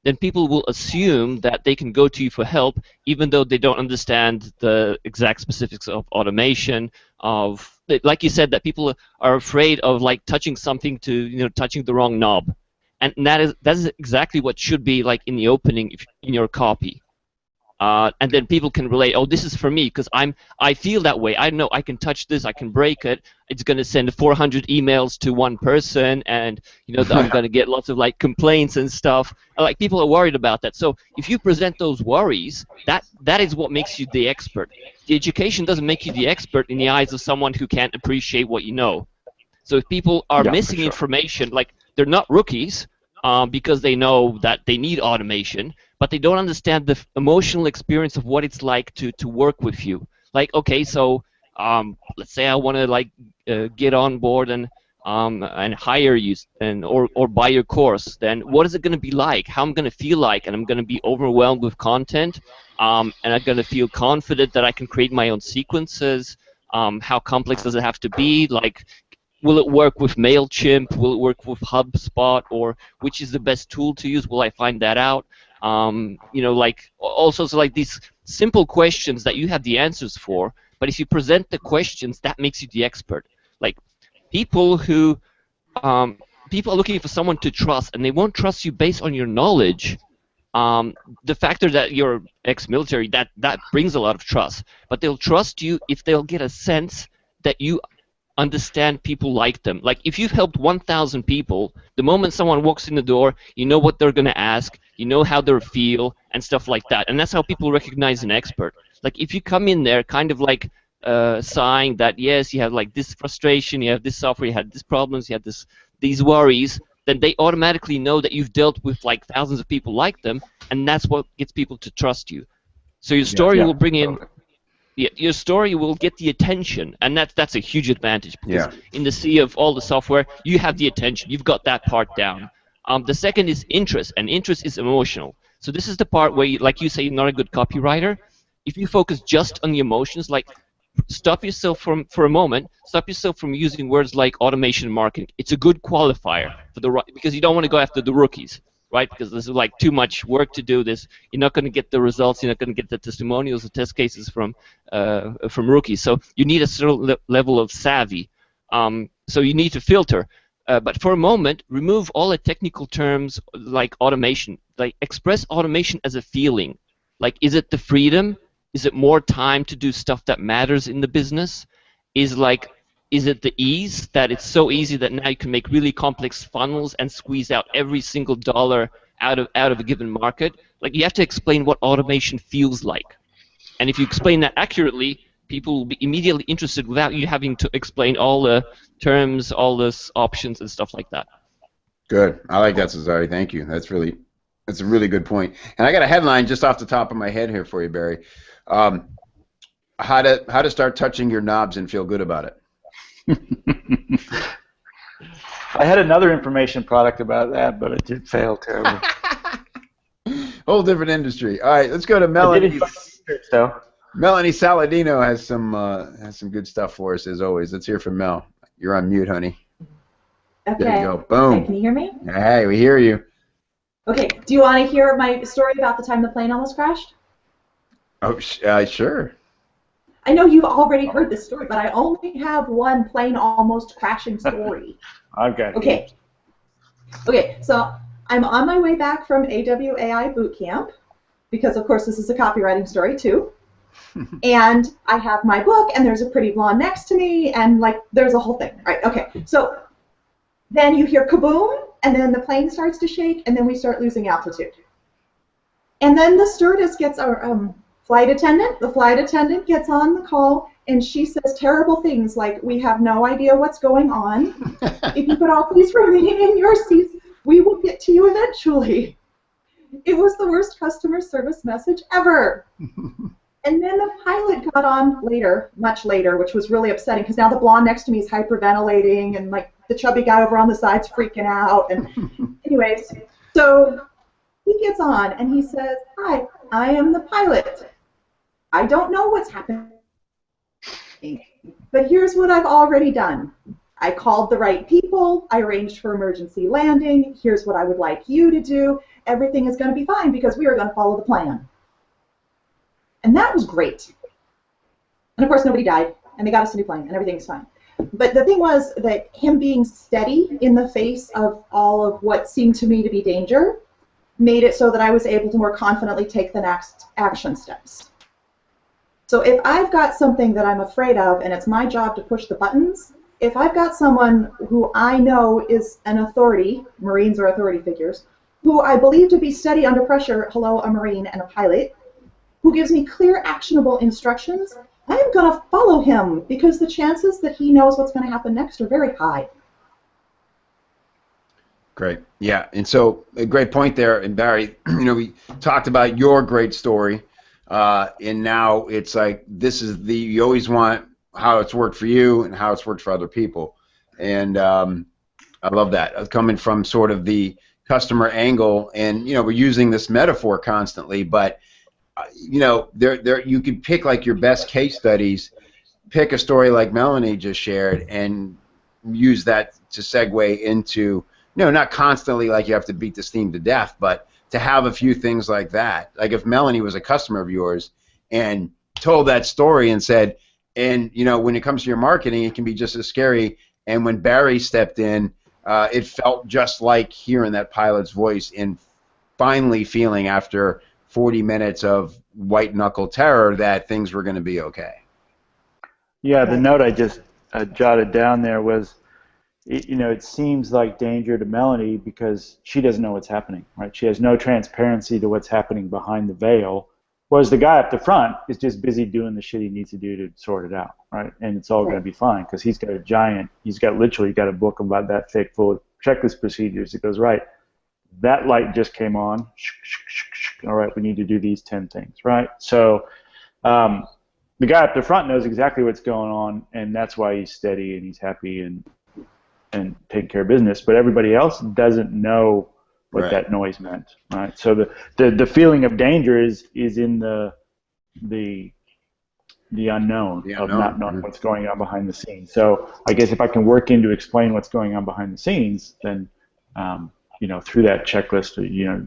then people will assume that they can go to you for help, even though they don't understand the exact specifics of automation. Like you said, that people are afraid of like touching something to touching the wrong knob, and that is exactly what should be like in the opening in your copy. And then people can relate. Oh, this is for me because I feel that way. I know I can touch this. I can break it. It's going to send 400 emails to one person, and I'm going to get lots of like complaints and stuff. And, like people are worried about that. So if you present those worries, that is what makes you the expert. The education doesn't make you the expert in the eyes of someone who can't appreciate what you know. So if people are missing information, like they're not rookies because they know that they need automation, but they don't understand the emotional experience of what it's like to work with you. Like, okay, so let's say I want to like get on board and hire you or buy your course. Then what is it going to be like? How I'm going to feel like? And I'm going to be overwhelmed with content. And I'm going to feel confident that I can create my own sequences. How complex does it have to be? Like, will it work with MailChimp? Will it work with HubSpot? Or which is the best tool to use? Will I find that out? Like also so like these simple questions that you have the answers for, but if you present the questions, that makes you the expert. Like people are looking for someone to trust, and they won't trust you based on your knowledge. The factor that you're ex-military, that brings a lot of trust, but they'll trust you if they'll get a sense that you understand people like them. Like if you've helped 1,000 people, the moment someone walks in the door, you know what they're going to ask, you know how they feel, and stuff like that. And that's how people recognize an expert. Like if you come in there kind of like sighing that, yes, you have like this frustration, you have this software, you had these problems, you had these worries, then they automatically know that you've dealt with like thousands of people like them, and that's what gets people to trust you. So your story will bring in... Yeah, your story will get the attention, and that's a huge advantage because in the sea of all the software, you have the attention. You've got that part down. The second is interest, and interest is emotional. So this is the part where, like you say, you're not a good copywriter. If you focus just on the emotions, like stop yourself for a moment. Stop yourself from using words like automation marketing. It's a good qualifier for because you don't want to go after the rookies. Right, because there's like too much work to do this. You're not going to get the results. You're not going to get the testimonials or test cases from rookies. So you need a certain level of savvy. So you need to filter. But for a moment, remove all the technical terms like automation. Like express automation as a feeling. Like, is it the freedom? Is it more time to do stuff that matters in the business? Is it the ease, that it's so easy that now you can make really complex funnels and squeeze out every single dollar out of a given market? Like you have to explain what automation feels like. And if you explain that accurately, people will be immediately interested without you having to explain all the terms, all the options and stuff like that. Good. I like that, Cesare. Thank you. That's a really good point. And I got a headline just off the top of my head here for you, Barry. How to start touching your knobs and feel good about it. I had another information product about that, but it did fail terribly. Whole different industry. All right, let's go to Melanie. Melanie Saladino has some good stuff for us as always. Let's hear from Mel. You're on mute, honey. Okay. There you go. Boom. Okay, can you hear me? Hey, we hear you. Okay. Do you want to hear my story about the time the plane almost crashed? Oh, sure. I know you've already heard this story, but I only have one plane almost crashing story. I've got it. Okay. Okay, so I'm on my way back from AWAI boot camp, because of course this is a copywriting story too. And I have my book, and there's a pretty blonde next to me, and like there's a whole thing, right? Okay, so then you hear kaboom, and then the plane starts to shake, and then we start losing altitude. And then the stewardess gets our the flight attendant gets on the call, and she says terrible things like, we have no idea what's going on. If you could all please remain in your seats, we will get to you eventually. It was the worst customer service message ever. And then the pilot got on later, much later, which was really upsetting because now the blonde next to me is hyperventilating, and like the chubby guy over on the side's freaking out. And anyways, so he gets on and he says, "Hi, I am the pilot. I don't know what's happening, but here's what I've already done. I called the right people. I arranged for emergency landing. Here's what I would like you to do. Everything is going to be fine because we are going to follow the plan. And that was great. And of course, nobody died, and they got us a new plane, and everything was fine. But the thing was that him being steady in the face of all of what seemed to me to be danger made it so that I was able to more confidently take the next action steps. So if I've got something that I'm afraid of, and it's my job to push the buttons, if I've got someone who I know is an authority, Marines are authority figures, who I believe to be steady under pressure, hello, a Marine and a pilot, who gives me clear, actionable instructions, I am going to follow him because the chances that he knows what's going to happen next are very high. Great. Yeah. And so a great point there. And Barry, we talked about your great story. And now it's like, you always want how it's worked for you and how it's worked for other people. And I love that. Coming from sort of the customer angle, and, we're using this metaphor constantly, but you could pick like your best case studies, pick a story like Melanie just shared, and use that to segue into, not constantly like you have to beat this theme to death, but to have a few things like that. Like if Melanie was a customer of yours and told that story and said, and when it comes to your marketing, it can be just as scary. And when Barry stepped in, it felt just like hearing that pilot's voice and finally feeling after 40 minutes of white knuckle terror that things were going to be okay. Yeah, the note I just jotted down there was, it seems like danger to Melanie because she doesn't know what's happening, right? She has no transparency to what's happening behind the veil, whereas the guy up the front is just busy doing the shit he needs to do to sort it out, right? And it's all going to be fine because he's got literally got a book about that thick full of checklist procedures that goes, right, that light just came on, all right, we need to do these 10 things, right? So the guy up the front knows exactly what's going on, and that's why he's steady and he's happy and taking care of business, but everybody else doesn't know what that noise meant, right? So the feeling of danger is in the unknown of not knowing what's going on behind the scenes. So I guess if I can work in to explain what's going on behind the scenes, then through that checklist,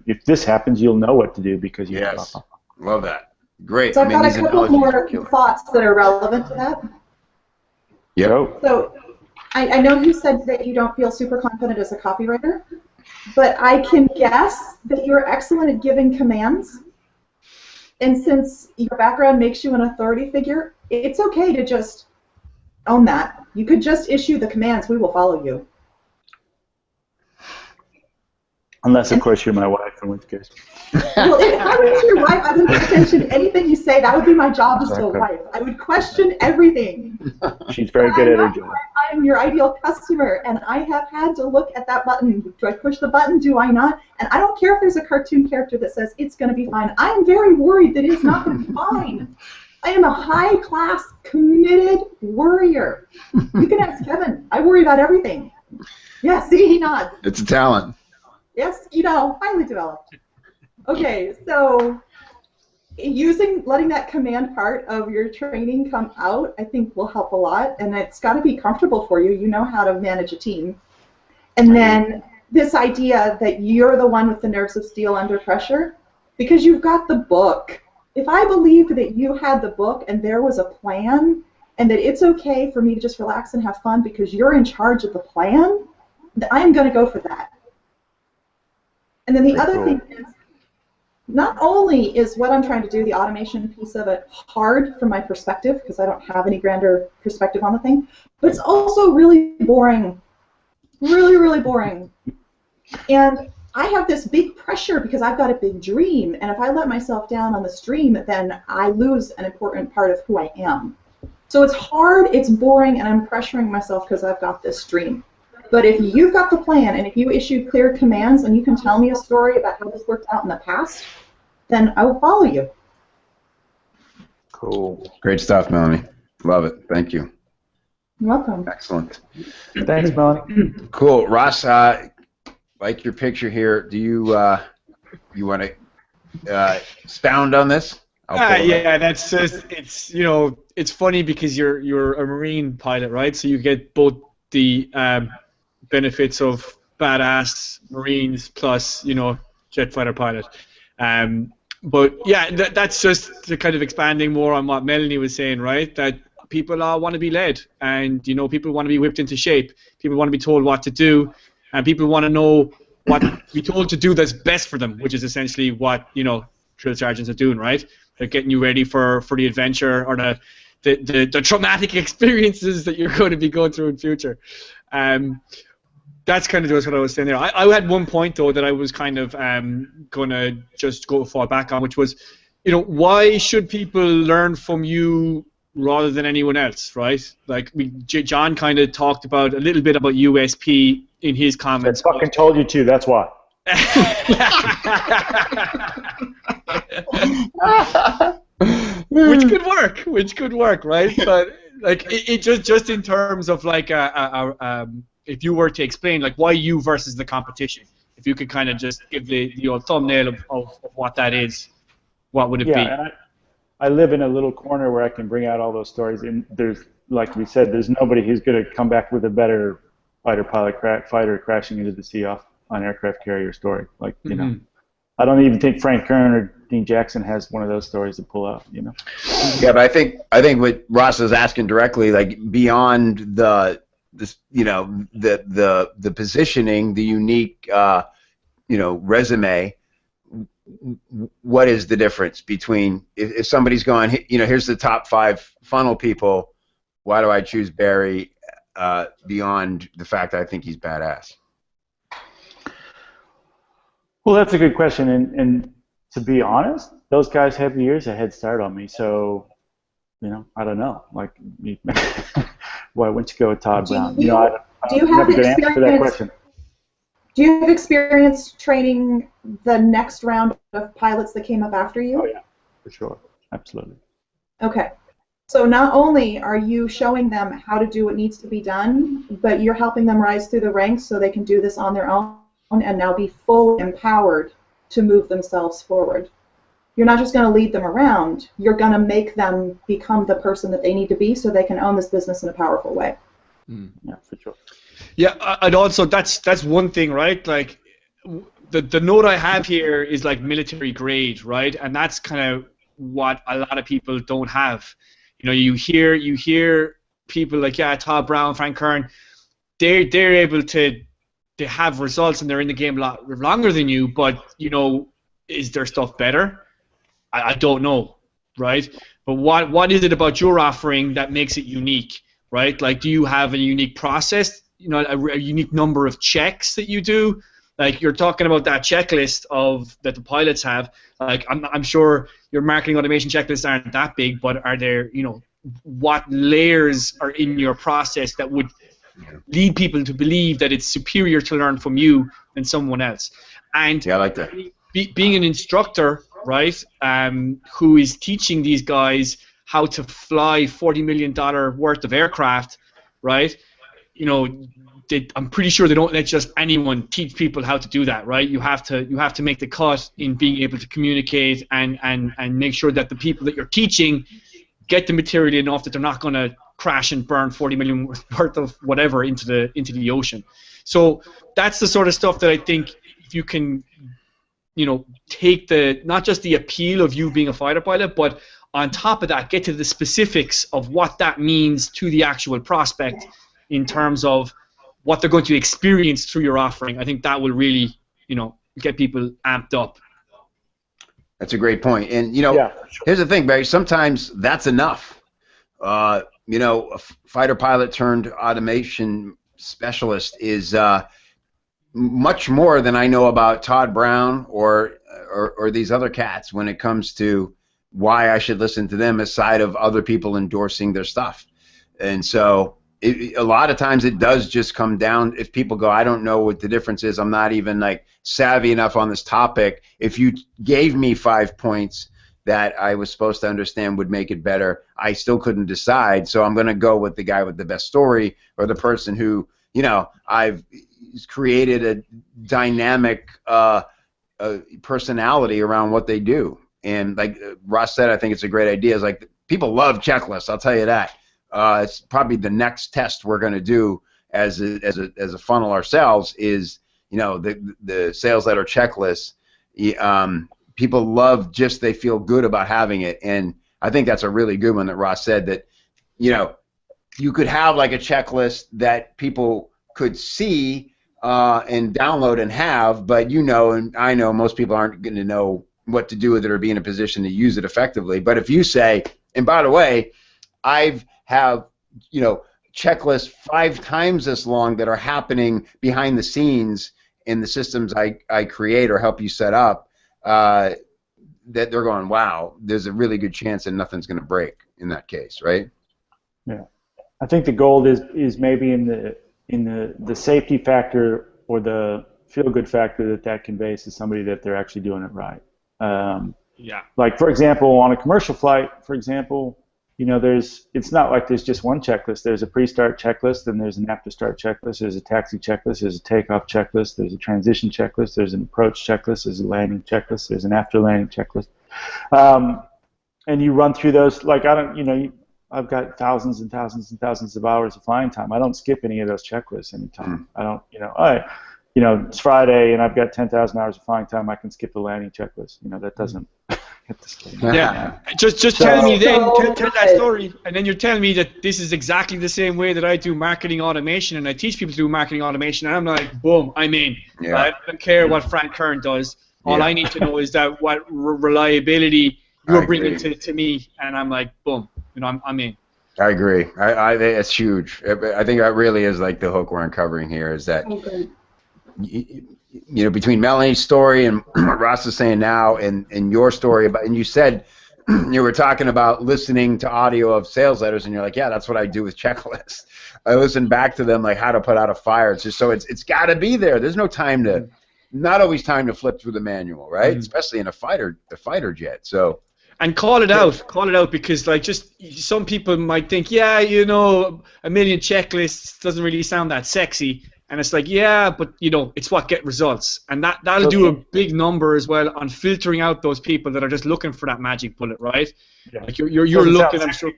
if this happens, you'll know what to do because you yes, love that. Great. So I've got a couple more thoughts that are relevant to that. Yep. So I know you said that you don't feel super confident as a copywriter, but I can guess that you're excellent at giving commands. And since your background makes you an authority figure, it's okay to just own that. You could just issue the commands. We will follow you. Unless, of course, you're my wife, in which case. Well, if I was your wife, I wouldn't pay attention to anything you say. That would be my job as a wife. I would question everything. She's very good at her job. I'm your ideal customer, and I have had to look at that button. Do I push the button? Do I not? And I don't care if there's a cartoon character that says it's going to be fine. I am very worried that it's not going to be fine. I am a high-class, committed worrier. You can ask Kevin. I worry about everything. Yeah, see, he nods. It's a talent. Yes, highly developed. Okay, so letting that command part of your training come out, I think will help a lot, and it's got to be comfortable for you. You know how to manage a team. And then this idea that you're the one with the nerves of steel under pressure, because you've got the book. If I believed that you had the book and there was a plan, and that it's okay for me to just relax and have fun because you're in charge of the plan, I'm going to go for that. And then the other thing is, not only is what I'm trying to do, the automation piece of it, hard from my perspective, because I don't have any grander perspective on the thing, but it's also really boring. Really, really boring. And I have this big pressure because I've got a big dream, and if I let myself down on this dream, then I lose an important part of who I am. So it's hard, it's boring, and I'm pressuring myself because I've got this dream. But if you've got the plan, and if you issue clear commands, and you can tell me a story about how this worked out in the past, then I will follow you. Cool. Great stuff, Melanie. Love it. Thank you. You're welcome. Excellent. Thanks, Melanie. Cool. Ross, like your picture here, do you want to expound on this? Yeah, that's just, it's funny because you're a Marine pilot, right? So you get both the benefits of badass Marines plus, jet fighter pilot. But yeah, that's just the kind of expanding more on what Melanie was saying, right? That people want to be led, and people want to be whipped into shape. People want to be told what to do, and people want to know what to be told to do that's best for them, which is essentially what drill sergeants are doing, right? They're getting you ready for the adventure or the traumatic experiences that you're going to be going through in future. That's kind of just what I was saying there. I had one point though that I was kind of gonna just fall back on, which was, why should people learn from you rather than anyone else, right? Like John kind of talked about a little bit about USP in his comments. I fucking told you to. That's why. Which could work, right? But like it just in terms of like if you were to explain like why you versus the competition, if you could kind of just give the old thumbnail of what that is, what would it be? And I live in a little corner where I can bring out all those stories, and there's, like we said, there's nobody who's going to come back with a better fighter crashing into the sea off on aircraft carrier story. Like, I don't even think Frank Kern or Dean Jackson has one of those stories to pull out, Yeah, but I think what Ross is asking directly, like beyond the positioning, the unique resume, what is the difference between if somebody's going, here's the top 5 funnel people, why do I choose Barry beyond the fact that I think he's badass? Well, that's a good question, and to be honest, those guys have years a head start on me, so I don't know. Like, why wouldn't you go with Todd Brown? Do you have experience? Do you have experience training the next round of pilots that came up after you? Oh yeah, for sure, absolutely. Okay, so not only are you showing them how to do what needs to be done, but you're helping them rise through the ranks so they can do this on their own and now be fully empowered to move themselves forward. You're not just going to lead them around, you're going to make them become the person that they need to be so they can own this business in a powerful way. Yeah, for sure. Yeah, and also that's one thing, right? Like the note I have here is like military grade, right? And that's kind of what a lot of people don't have. You hear people like Todd Brown, Frank Kern, they're able to have results and they're in the game a lot longer than you, but is their stuff better? I don't know, right? But what is it about your offering that makes it unique, right? Like, do you have a unique process, a unique number of checks that you do? Like, you're talking about that checklist that the pilots have. Like, I'm sure your marketing automation checklists aren't that big, but are there, what layers are in your process that would lead people to believe that it's superior to learn from you than someone else? And yeah, I like that. Being an instructor, right, who is teaching these guys how to fly $40 million worth of aircraft, right? I'm pretty sure they don't let just anyone teach people how to do that, right? You have to make the cut in being able to communicate and make sure that the people that you're teaching get the material enough that they're not going to crash and burn 40 million worth of whatever into the ocean. So that's the sort of stuff that I think if you can, take not just the appeal of you being a fighter pilot, but on top of that, get to the specifics of what that means to the actual prospect in terms of what they're going to experience through your offering. I think that will really, get people amped up. That's a great point. And, here's the thing, Barry, sometimes that's enough. A fighter pilot turned automation specialist is much more than I know about Todd Brown or these other cats when it comes to why I should listen to them aside of other people endorsing their stuff. And so a lot of times it does just come down, if people go, I don't know what the difference is, I'm not even like savvy enough on this topic. If you gave me 5 points that I was supposed to understand would make it better, I still couldn't decide. So I'm going to go with the guy with the best story or the person who, I've created a dynamic personality around what they do. And like Ross said, I think it's a great idea. It's like people love checklists, I'll tell you that. It's probably the next test we're going to do as a funnel ourselves is, you know, the sales letter checklist. People love just, they feel good about having it, and I think that's a really good one that Ross said, that, you know, you could have like a checklist that people could see and download and have, but you know, and I know most people aren't going to know what to do with it or be in a position to use it effectively. But if you say, and by the way, I have, you know, checklists 5 times this long that are happening behind the scenes in the systems I create or help you set up, that they're going, wow, there's a really good chance that nothing's going to break in that case, right? Yeah, I think the gold is maybe in the safety factor or the feel-good factor that conveys to somebody that they're actually doing it right. Yeah. Like, for example, on a commercial flight, for example, you know, it's not like there's just one checklist. There's a pre-start checklist, and there's an after-start checklist. There's a taxi checklist. There's a takeoff checklist. There's a transition checklist. There's an approach checklist. There's a landing checklist. There's an after-landing checklist. And you run through those. Like, I've got thousands and thousands and thousands of hours of flying time. I don't skip any of those checklists anytime. I don't, it's Friday and I've got 10,000 hours of flying time. I can skip the landing checklist. You know, that doesn't. Yeah, just tell me then, tell that story, and then you're telling me that this is exactly the same way that I do marketing automation, and I teach people to do marketing automation, and I'm like, boom, I'm in. Yeah. Right? I don't care what Frank Kern does. All I need to know is that what reliability you're bringing to me, and I'm like, boom, you know, I'm in. I agree. I it's huge. I think that really is like the hook we're uncovering here, is that you know, between Melanie's story and what Ross is saying now, and your story about, and you said you were talking about listening to audio of sales letters, and you're like, yeah, that's what I do with checklists. I listen back to them, like how to put out a fire. It's just so it's got to be there. There's no time to, not always time to flip through the manual, right? Especially in a fighter jet. So. And call it out, because like, just some people might think, yeah, you know, a million checklists doesn't really sound that sexy. And it's like, yeah, but you know, it's what get results, and that'll do a big number as well on filtering out those people that are just looking for that magic bullet, right? Yeah. Like you're looking. I'm sure.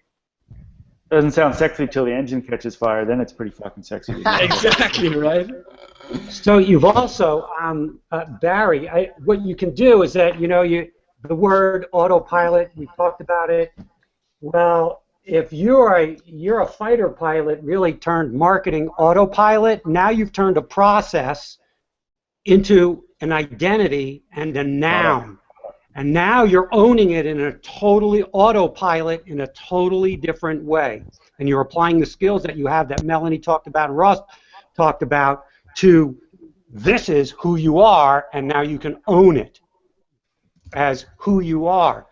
Doesn't sound sexy till the engine catches fire. Then it's pretty fucking sexy. Exactly right. So you've also, Barry, what you can do is that, you know, the word autopilot. We talked about it. Well, if you're a fighter pilot really turned marketing autopilot, now you've turned a process into an identity and a noun. And now you're owning it in a totally autopilot in a totally different way. And you're applying the skills that you have that Melanie talked about and Ross talked about to this is who you are, and now you can own it as who you are.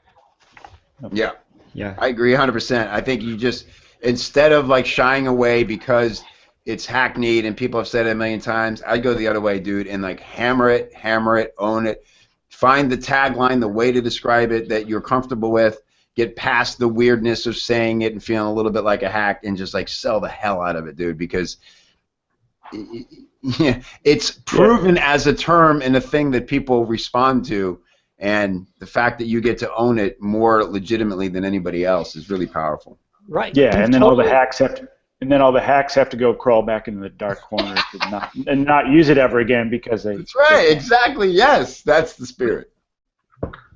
Yeah. Yeah, I agree 100%. I think you just, instead of like shying away because it's hackneyed and people have said it a million times, I'd go the other way, dude, and like hammer it, own it. Find the tagline, the way to describe it that you're comfortable with. Get past the weirdness of saying it and feeling a little bit like a hack, and just like sell the hell out of it, dude, because it's proven as a term and a thing that people respond to. And the fact that you get to own it more legitimately than anybody else is really powerful. Right. Yeah, and then all the hacks have to go crawl back into the dark corner and not use it ever again because they. That's right. Exactly. Yes, that's the spirit.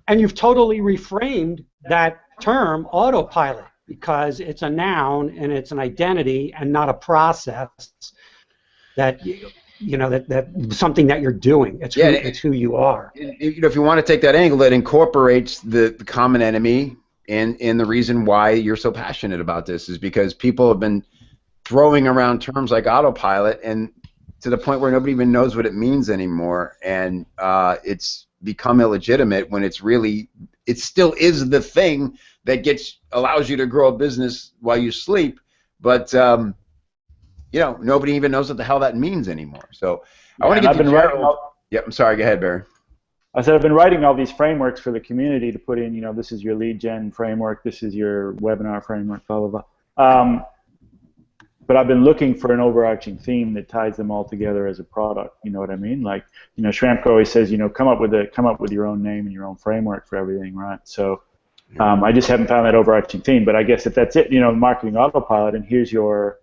And you've totally reframed that term autopilot because it's a noun and it's an identity and not a process that. You know, that something that you're doing. It's who you are. You know, if you want to take that angle, it incorporates the common enemy, and the reason why you're so passionate about this is because people have been throwing around terms like autopilot, and to the point where nobody even knows what it means anymore, and it's become illegitimate when it's really, it still is the thing that allows you to grow a business while you sleep, but you know, nobody even knows what the hell that means anymore. So I want to get to Gerald. I'm sorry. Go ahead, Barry. I said I've been writing all these frameworks for the community to put in. You know, this is your lead gen framework. This is your webinar framework. Blah blah blah. But I've been looking for an overarching theme that ties them all together as a product. You know what I mean? Like, you know, Schramko always says, you know, come up with your own name and your own framework for everything, right? So I just haven't found that overarching theme. But I guess if that's it, you know, marketing autopilot, and here's your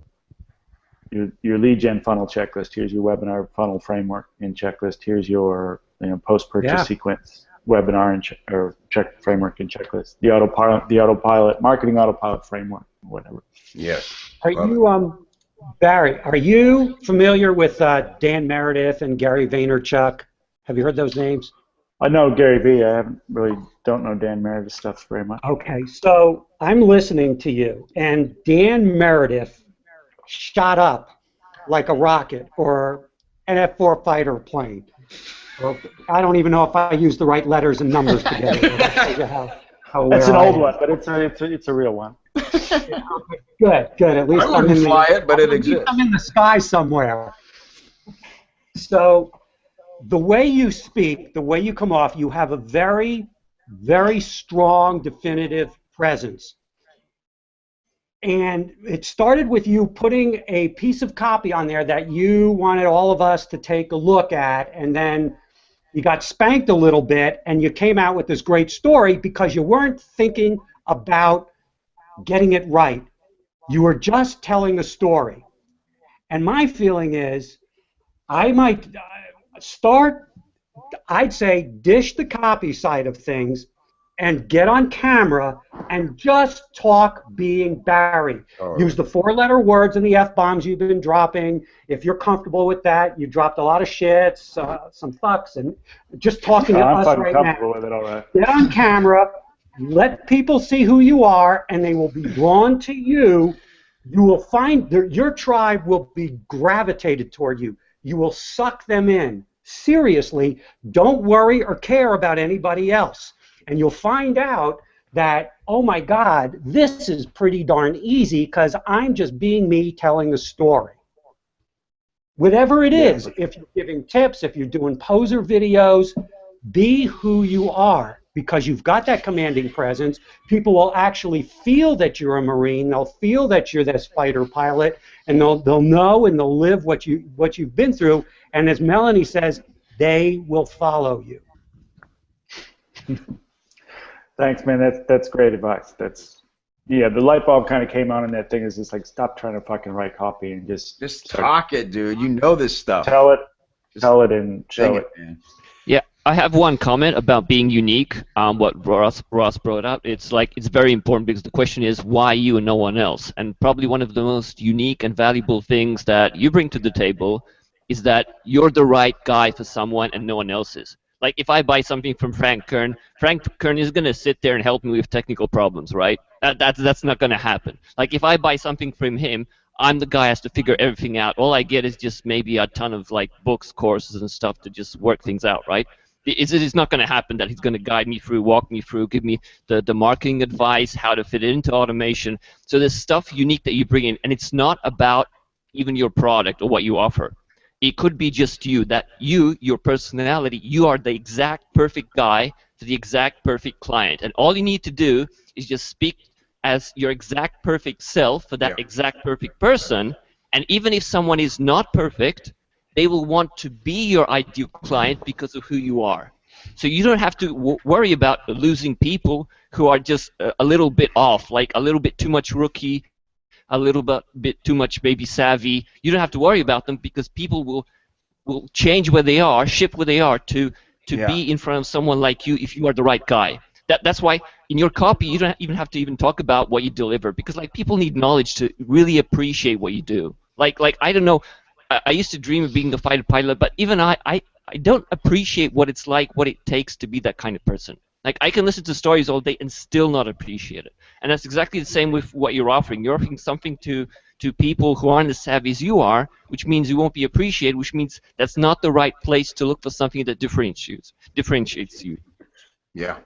your lead gen funnel checklist. Here's your webinar funnel framework and checklist. Here's your post-purchase sequence webinar and check framework and checklist. The autopilot marketing autopilot framework, whatever. Yes. Are you Barry? Are you familiar with Dan Meredith and Gary Vaynerchuk? Have you heard those names? I know Gary Vee. I don't know Dan Meredith stuff very much. Okay, so I'm listening to you, and Dan Meredith shot up like a rocket or an F-4 fighter plane. Or, I don't even know if I used the right letters and numbers together. It's an old one, but it's a real one. Good. At least I wouldn't fly it, but it exists. I'm in the sky somewhere. So the way you speak, the way you come off, you have a very, very strong, definitive presence. And it started with you putting a piece of copy on there that you wanted all of us to take a look at, and then you got spanked a little bit, and you came out with this great story because you weren't thinking about getting it right. You were just telling a story. And my feeling is I might I'd say dish the copy side of things and get on camera and just talk being Barry. Oh. Use the 4-letter words and the F-bombs you've been dropping. If you're comfortable with that, you dropped a lot of shits, some fucks, and just talking to us right now. With it, all right. Get on camera, let people see who you are, and they will be drawn to you. You will find your tribe will be gravitated toward you. You will suck them in. Seriously, don't worry or care about anybody else. And you'll find out that, oh my God, this is pretty darn easy because I'm just being me telling a story. Whatever it is, if you're giving tips, if you're doing poser videos, be who you are because you've got that commanding presence. People will actually feel that you're a Marine. They'll feel that you're this fighter pilot, and they'll know and they'll live what you've been through. And as Melanie says, they will follow you. Thanks, man. That's great advice. The light bulb kind of came on in that thing. Is just like stop trying to fucking write copy and just talk it, dude. You know this stuff. Tell it, and show it. Man. Yeah, I have one comment about being unique. What Ross brought up. It's very important because the question is why you and no one else. And probably one of the most unique and valuable things that you bring to the table is that you're the right guy for someone and no one else is. Like if I buy something from Frank Kern is going to sit there and help me with technical problems, right? That's not going to happen. Like if I buy something from him, I'm the guy who has to figure everything out. All I get is just maybe a ton of like books, courses, and stuff to just work things out, right? It's not going to happen that he's going to guide me through, walk me through, give me the marketing advice, how to fit it into automation. So there's stuff unique that you bring in, and it's not about even your product or what you offer. It could be just you, that your personality, you are the exact perfect guy to the exact perfect client. And all you need to do is just speak as your exact perfect self for that exact perfect person. And even if someone is not perfect, they will want to be your ideal client because of who you are. So you don't have to worry about losing people who are just a little bit off, like a little bit too much rookie, a little bit too much baby savvy. You don't have to worry about them because people will change where they are, shift where they are to be in front of someone like you if you are the right guy. That's why in your copy you don't even have to even talk about what you deliver because like people need knowledge to really appreciate what you do. Like I don't know, I used to dream of being the fighter pilot, but even I don't appreciate what it's like, what it takes to be that kind of person. Like I can listen to stories all day and still not appreciate it. And that's exactly the same with what you're offering. You're offering something to people who aren't as savvy as you are, which means you won't be appreciated, which means that's not the right place to look for something that differentiates you. Yeah.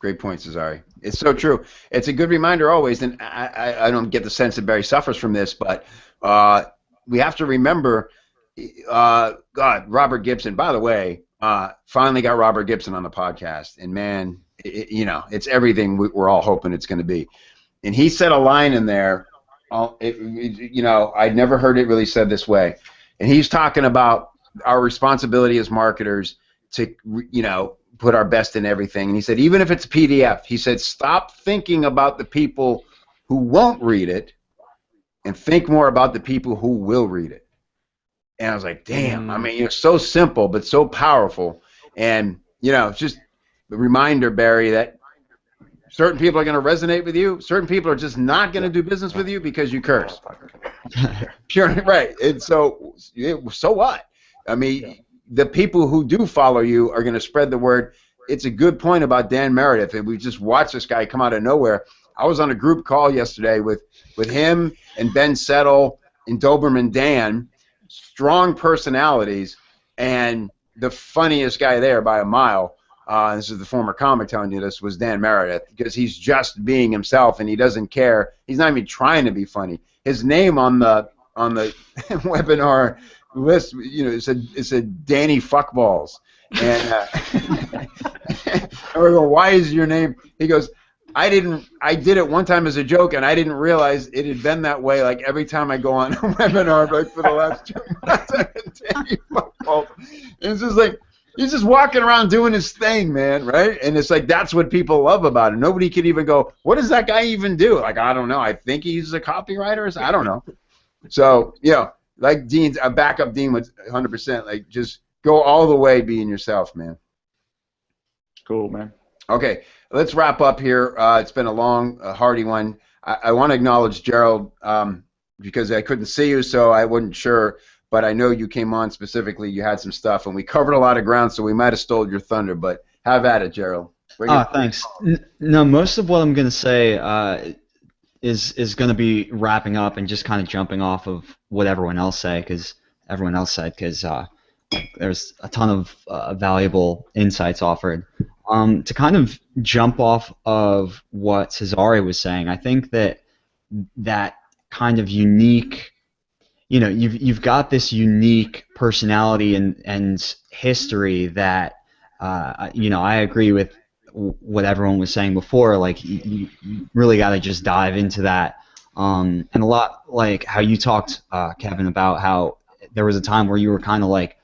Great point, Cesare. It's so true. It's a good reminder always, and I don't get the sense that Barry suffers from this, but we have to remember, Robert Gibson, by the way, finally got Robert Gibson on the podcast, and man, it's everything we're all hoping it's going to be. And he said a line in there, I'd never heard it really said this way, and he's talking about our responsibility as marketers to, put our best in everything. And he said, even if it's a PDF, he said, stop thinking about the people who won't read it, and think more about the people who will read it. And I was like, damn, I mean, it's so simple, but so powerful. And, it's just a reminder, Barry, that certain people are going to resonate with you. Certain people are just not going to do business with you because you curse. Sure, right. And so what? I mean, the people who do follow you are going to spread the word. It's a good point about Dan Meredith, and we just watched this guy come out of nowhere. I was on a group call yesterday with him and Ben Settle and Doberman Dan, strong personalities, and the funniest guy there by a mile. This is the former comic telling you this, was Dan Meredith, because he's just being himself and he doesn't care. He's not even trying to be funny. His name on the webinar list, it said Danny Fuckballs, and I go, why is your name? He goes, I did it one time as a joke, and I didn't realize it had been that way. Like every time I go on a webinar, like for the last 2 months, I've been Danny Fuckballs. And it's just like, he's just walking around doing his thing, man, right? And it's like, that's what people love about it. Nobody can even go, what does that guy even do? Like, I don't know. I think he's a copywriter. I don't know. So, like Dean's, a backup Dean with 100%, like, just go all the way being yourself, man. Cool, man. Okay, let's wrap up here. It's been a long, hearty one. I want to acknowledge Gerald because I couldn't see you, so I wasn't sure. But I know you came on specifically. You had some stuff, and we covered a lot of ground, so we might have stole your thunder. But have at it, Gerald. Thanks. No, most of what I'm going to say is going to be wrapping up and just kind of jumping off of what everyone else said, because there's a ton of valuable insights offered. To kind of jump off of what Cesare was saying, I think that kind of unique, you've got this unique personality and history that, I agree with what everyone was saying before. Like, you really got to just dive into that. And a lot like how you talked, Kevin, about how there was a time where you were kind of like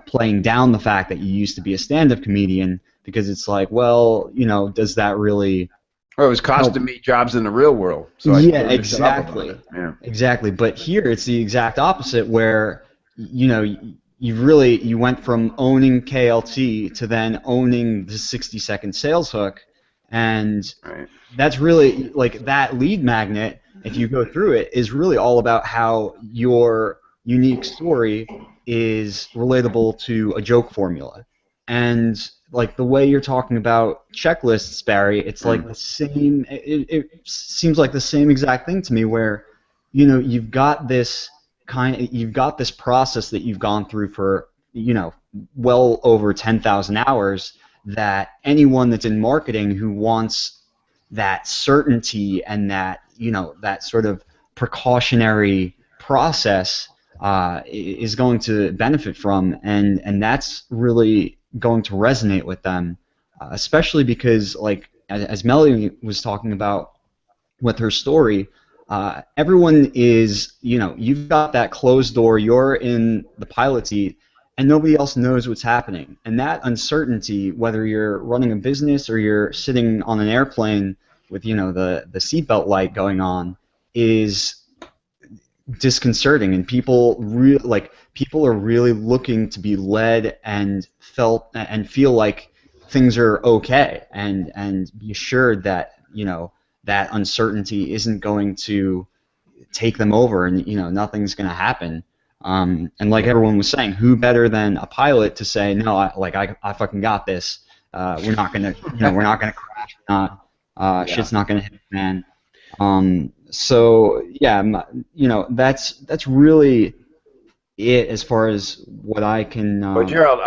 playing down the fact that you used to be a stand-up comedian, because it's like, well, does that really... Well, it was costing me jobs in the real world. So exactly. Yeah. Exactly. But here it's the exact opposite, where, you went from owning KLT to then owning the 60-second sales hook, and that's really, like, that lead magnet, if you go through it, is really all about how your unique story is relatable to a joke formula. And like the way you're talking about checklists, Barry, it's like the same. It seems like the same exact thing to me, where you've got this process that you've gone through for well over 10,000 hours, that anyone that's in marketing who wants that certainty and that that sort of precautionary process is going to benefit from, and that's really going to resonate with them, especially because, like, as Melody was talking about with her story, everyone is, you've got that closed door, you're in the pilot seat, and nobody else knows what's happening. And that uncertainty, whether you're running a business or you're sitting on an airplane with, the seatbelt light going on, is disconcerting, and people are really looking to be led and feel like things are okay, and be assured that that uncertainty isn't going to take them over, and nothing's going to happen. And like everyone was saying, who better than a pilot to say, no, I fucking got this. We're not gonna crash. Shit's not gonna hit the fan. So yeah, that's really it as far as what I can. Well, Gerald,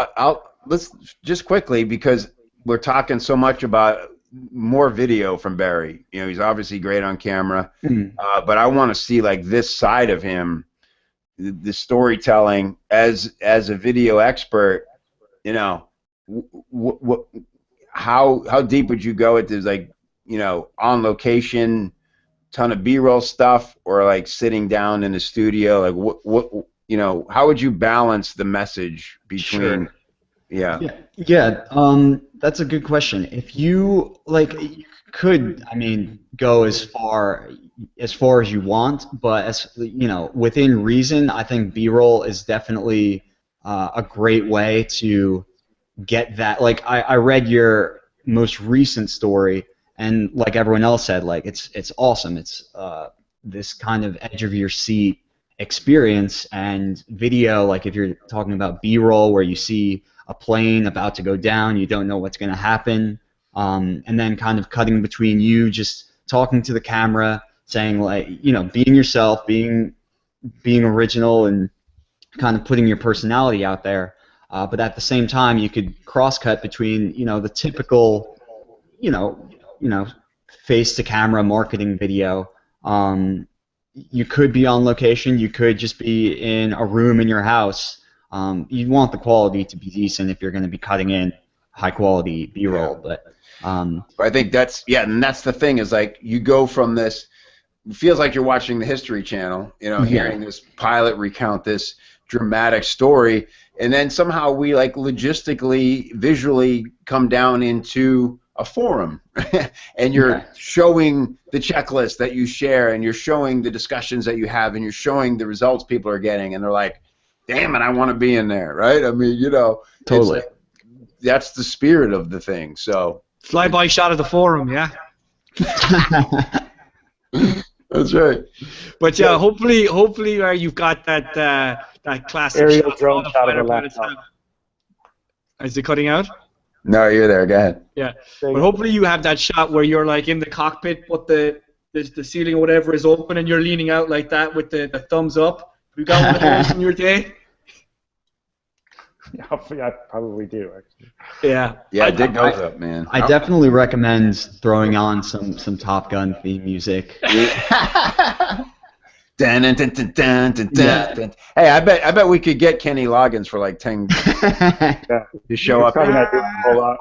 let's just quickly, because we're talking so much about more video from Barry. He's obviously great on camera, but I want to see like this side of him, the storytelling as a video expert. How deep would you go into, like, on location, ton of B-roll stuff, or like sitting down in the studio? Like what how would you balance the message between? Sure. Yeah. That's a good question. If you you could, I mean, go as far as you want, but as you know, within reason, I think B-roll is definitely a great way to get that. Like I read your most recent story, and like everyone else said, like it's awesome. It's this kind of edge of your seat experience, and video, like if you're talking about B-roll where you see a plane about to go down, you don't know what's going to happen, and then kind of cutting between you just talking to the camera, saying like, you know, being yourself, being original, and kind of putting your personality out there, but at the same time you could cross-cut between, you know, the typical, you know, face-to-camera marketing video. You could be on location. You could just be in a room in your house. You want the quality to be decent if you're going to be cutting in high-quality B-roll. But I think that's and that's the thing is like you go from this. It feels like you're watching the History Channel. You know, hearing this pilot recount this dramatic story, and then somehow we like logistically, visually come down into a forum and you're showing the checklist that you share, and you're showing the discussions that you have, and you're showing the results people are getting, and they're like, damn it, I want to be in there, right? I mean, you know, totally. That's the spirit of the thing. So fly-by shot of the forum, yeah. That's right. But yeah, hopefully you've got that classic aerial shot drone of shot of fighter a pilots laptop. now. Is it cutting out? No, you're there. Go ahead. Yeah, but hopefully you have that shot where you're like in the cockpit, but the ceiling or whatever is open, and you're leaning out like that with the thumbs up. You got one of those in your day? Yeah, I probably do, actually. Yeah. Yeah, dig those up, man. I definitely recommend throwing on some Top Gun theme music. Dun, dun, dun, dun, dun, dun, dun. Hey, I bet we could get Kenny Loggins for like 10 to show up. Probably not doing a whole lot.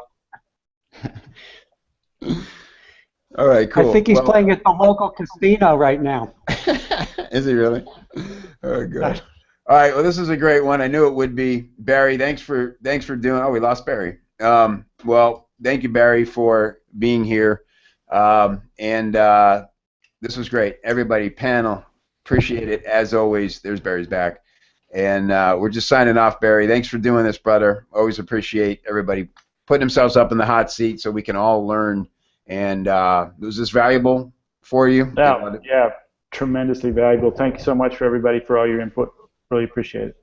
All right, cool. I think he's playing at the local casino right now. Is he really? Oh, good. All right, well, this is a great one. I knew it would be. Barry, thanks for doing. Oh, we lost Barry. Well, thank you, Barry, for being here. This was great. Everybody, panel, appreciate it as always. There's Barry's back, and we're just signing off. Barry, thanks for doing this, brother. Always appreciate everybody putting themselves up in the hot seat so we can all learn. And was this valuable for you? Yeah, tremendously valuable. Thank you so much for everybody for all your input. Really appreciate it.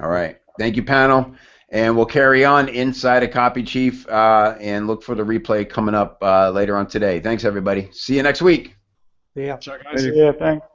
All right. Thank you, panel. And we'll carry on inside a Copy Chief and look for the replay coming up later on today. Thanks, everybody. See you next week. Yeah. Sure, guys. Yeah, thanks.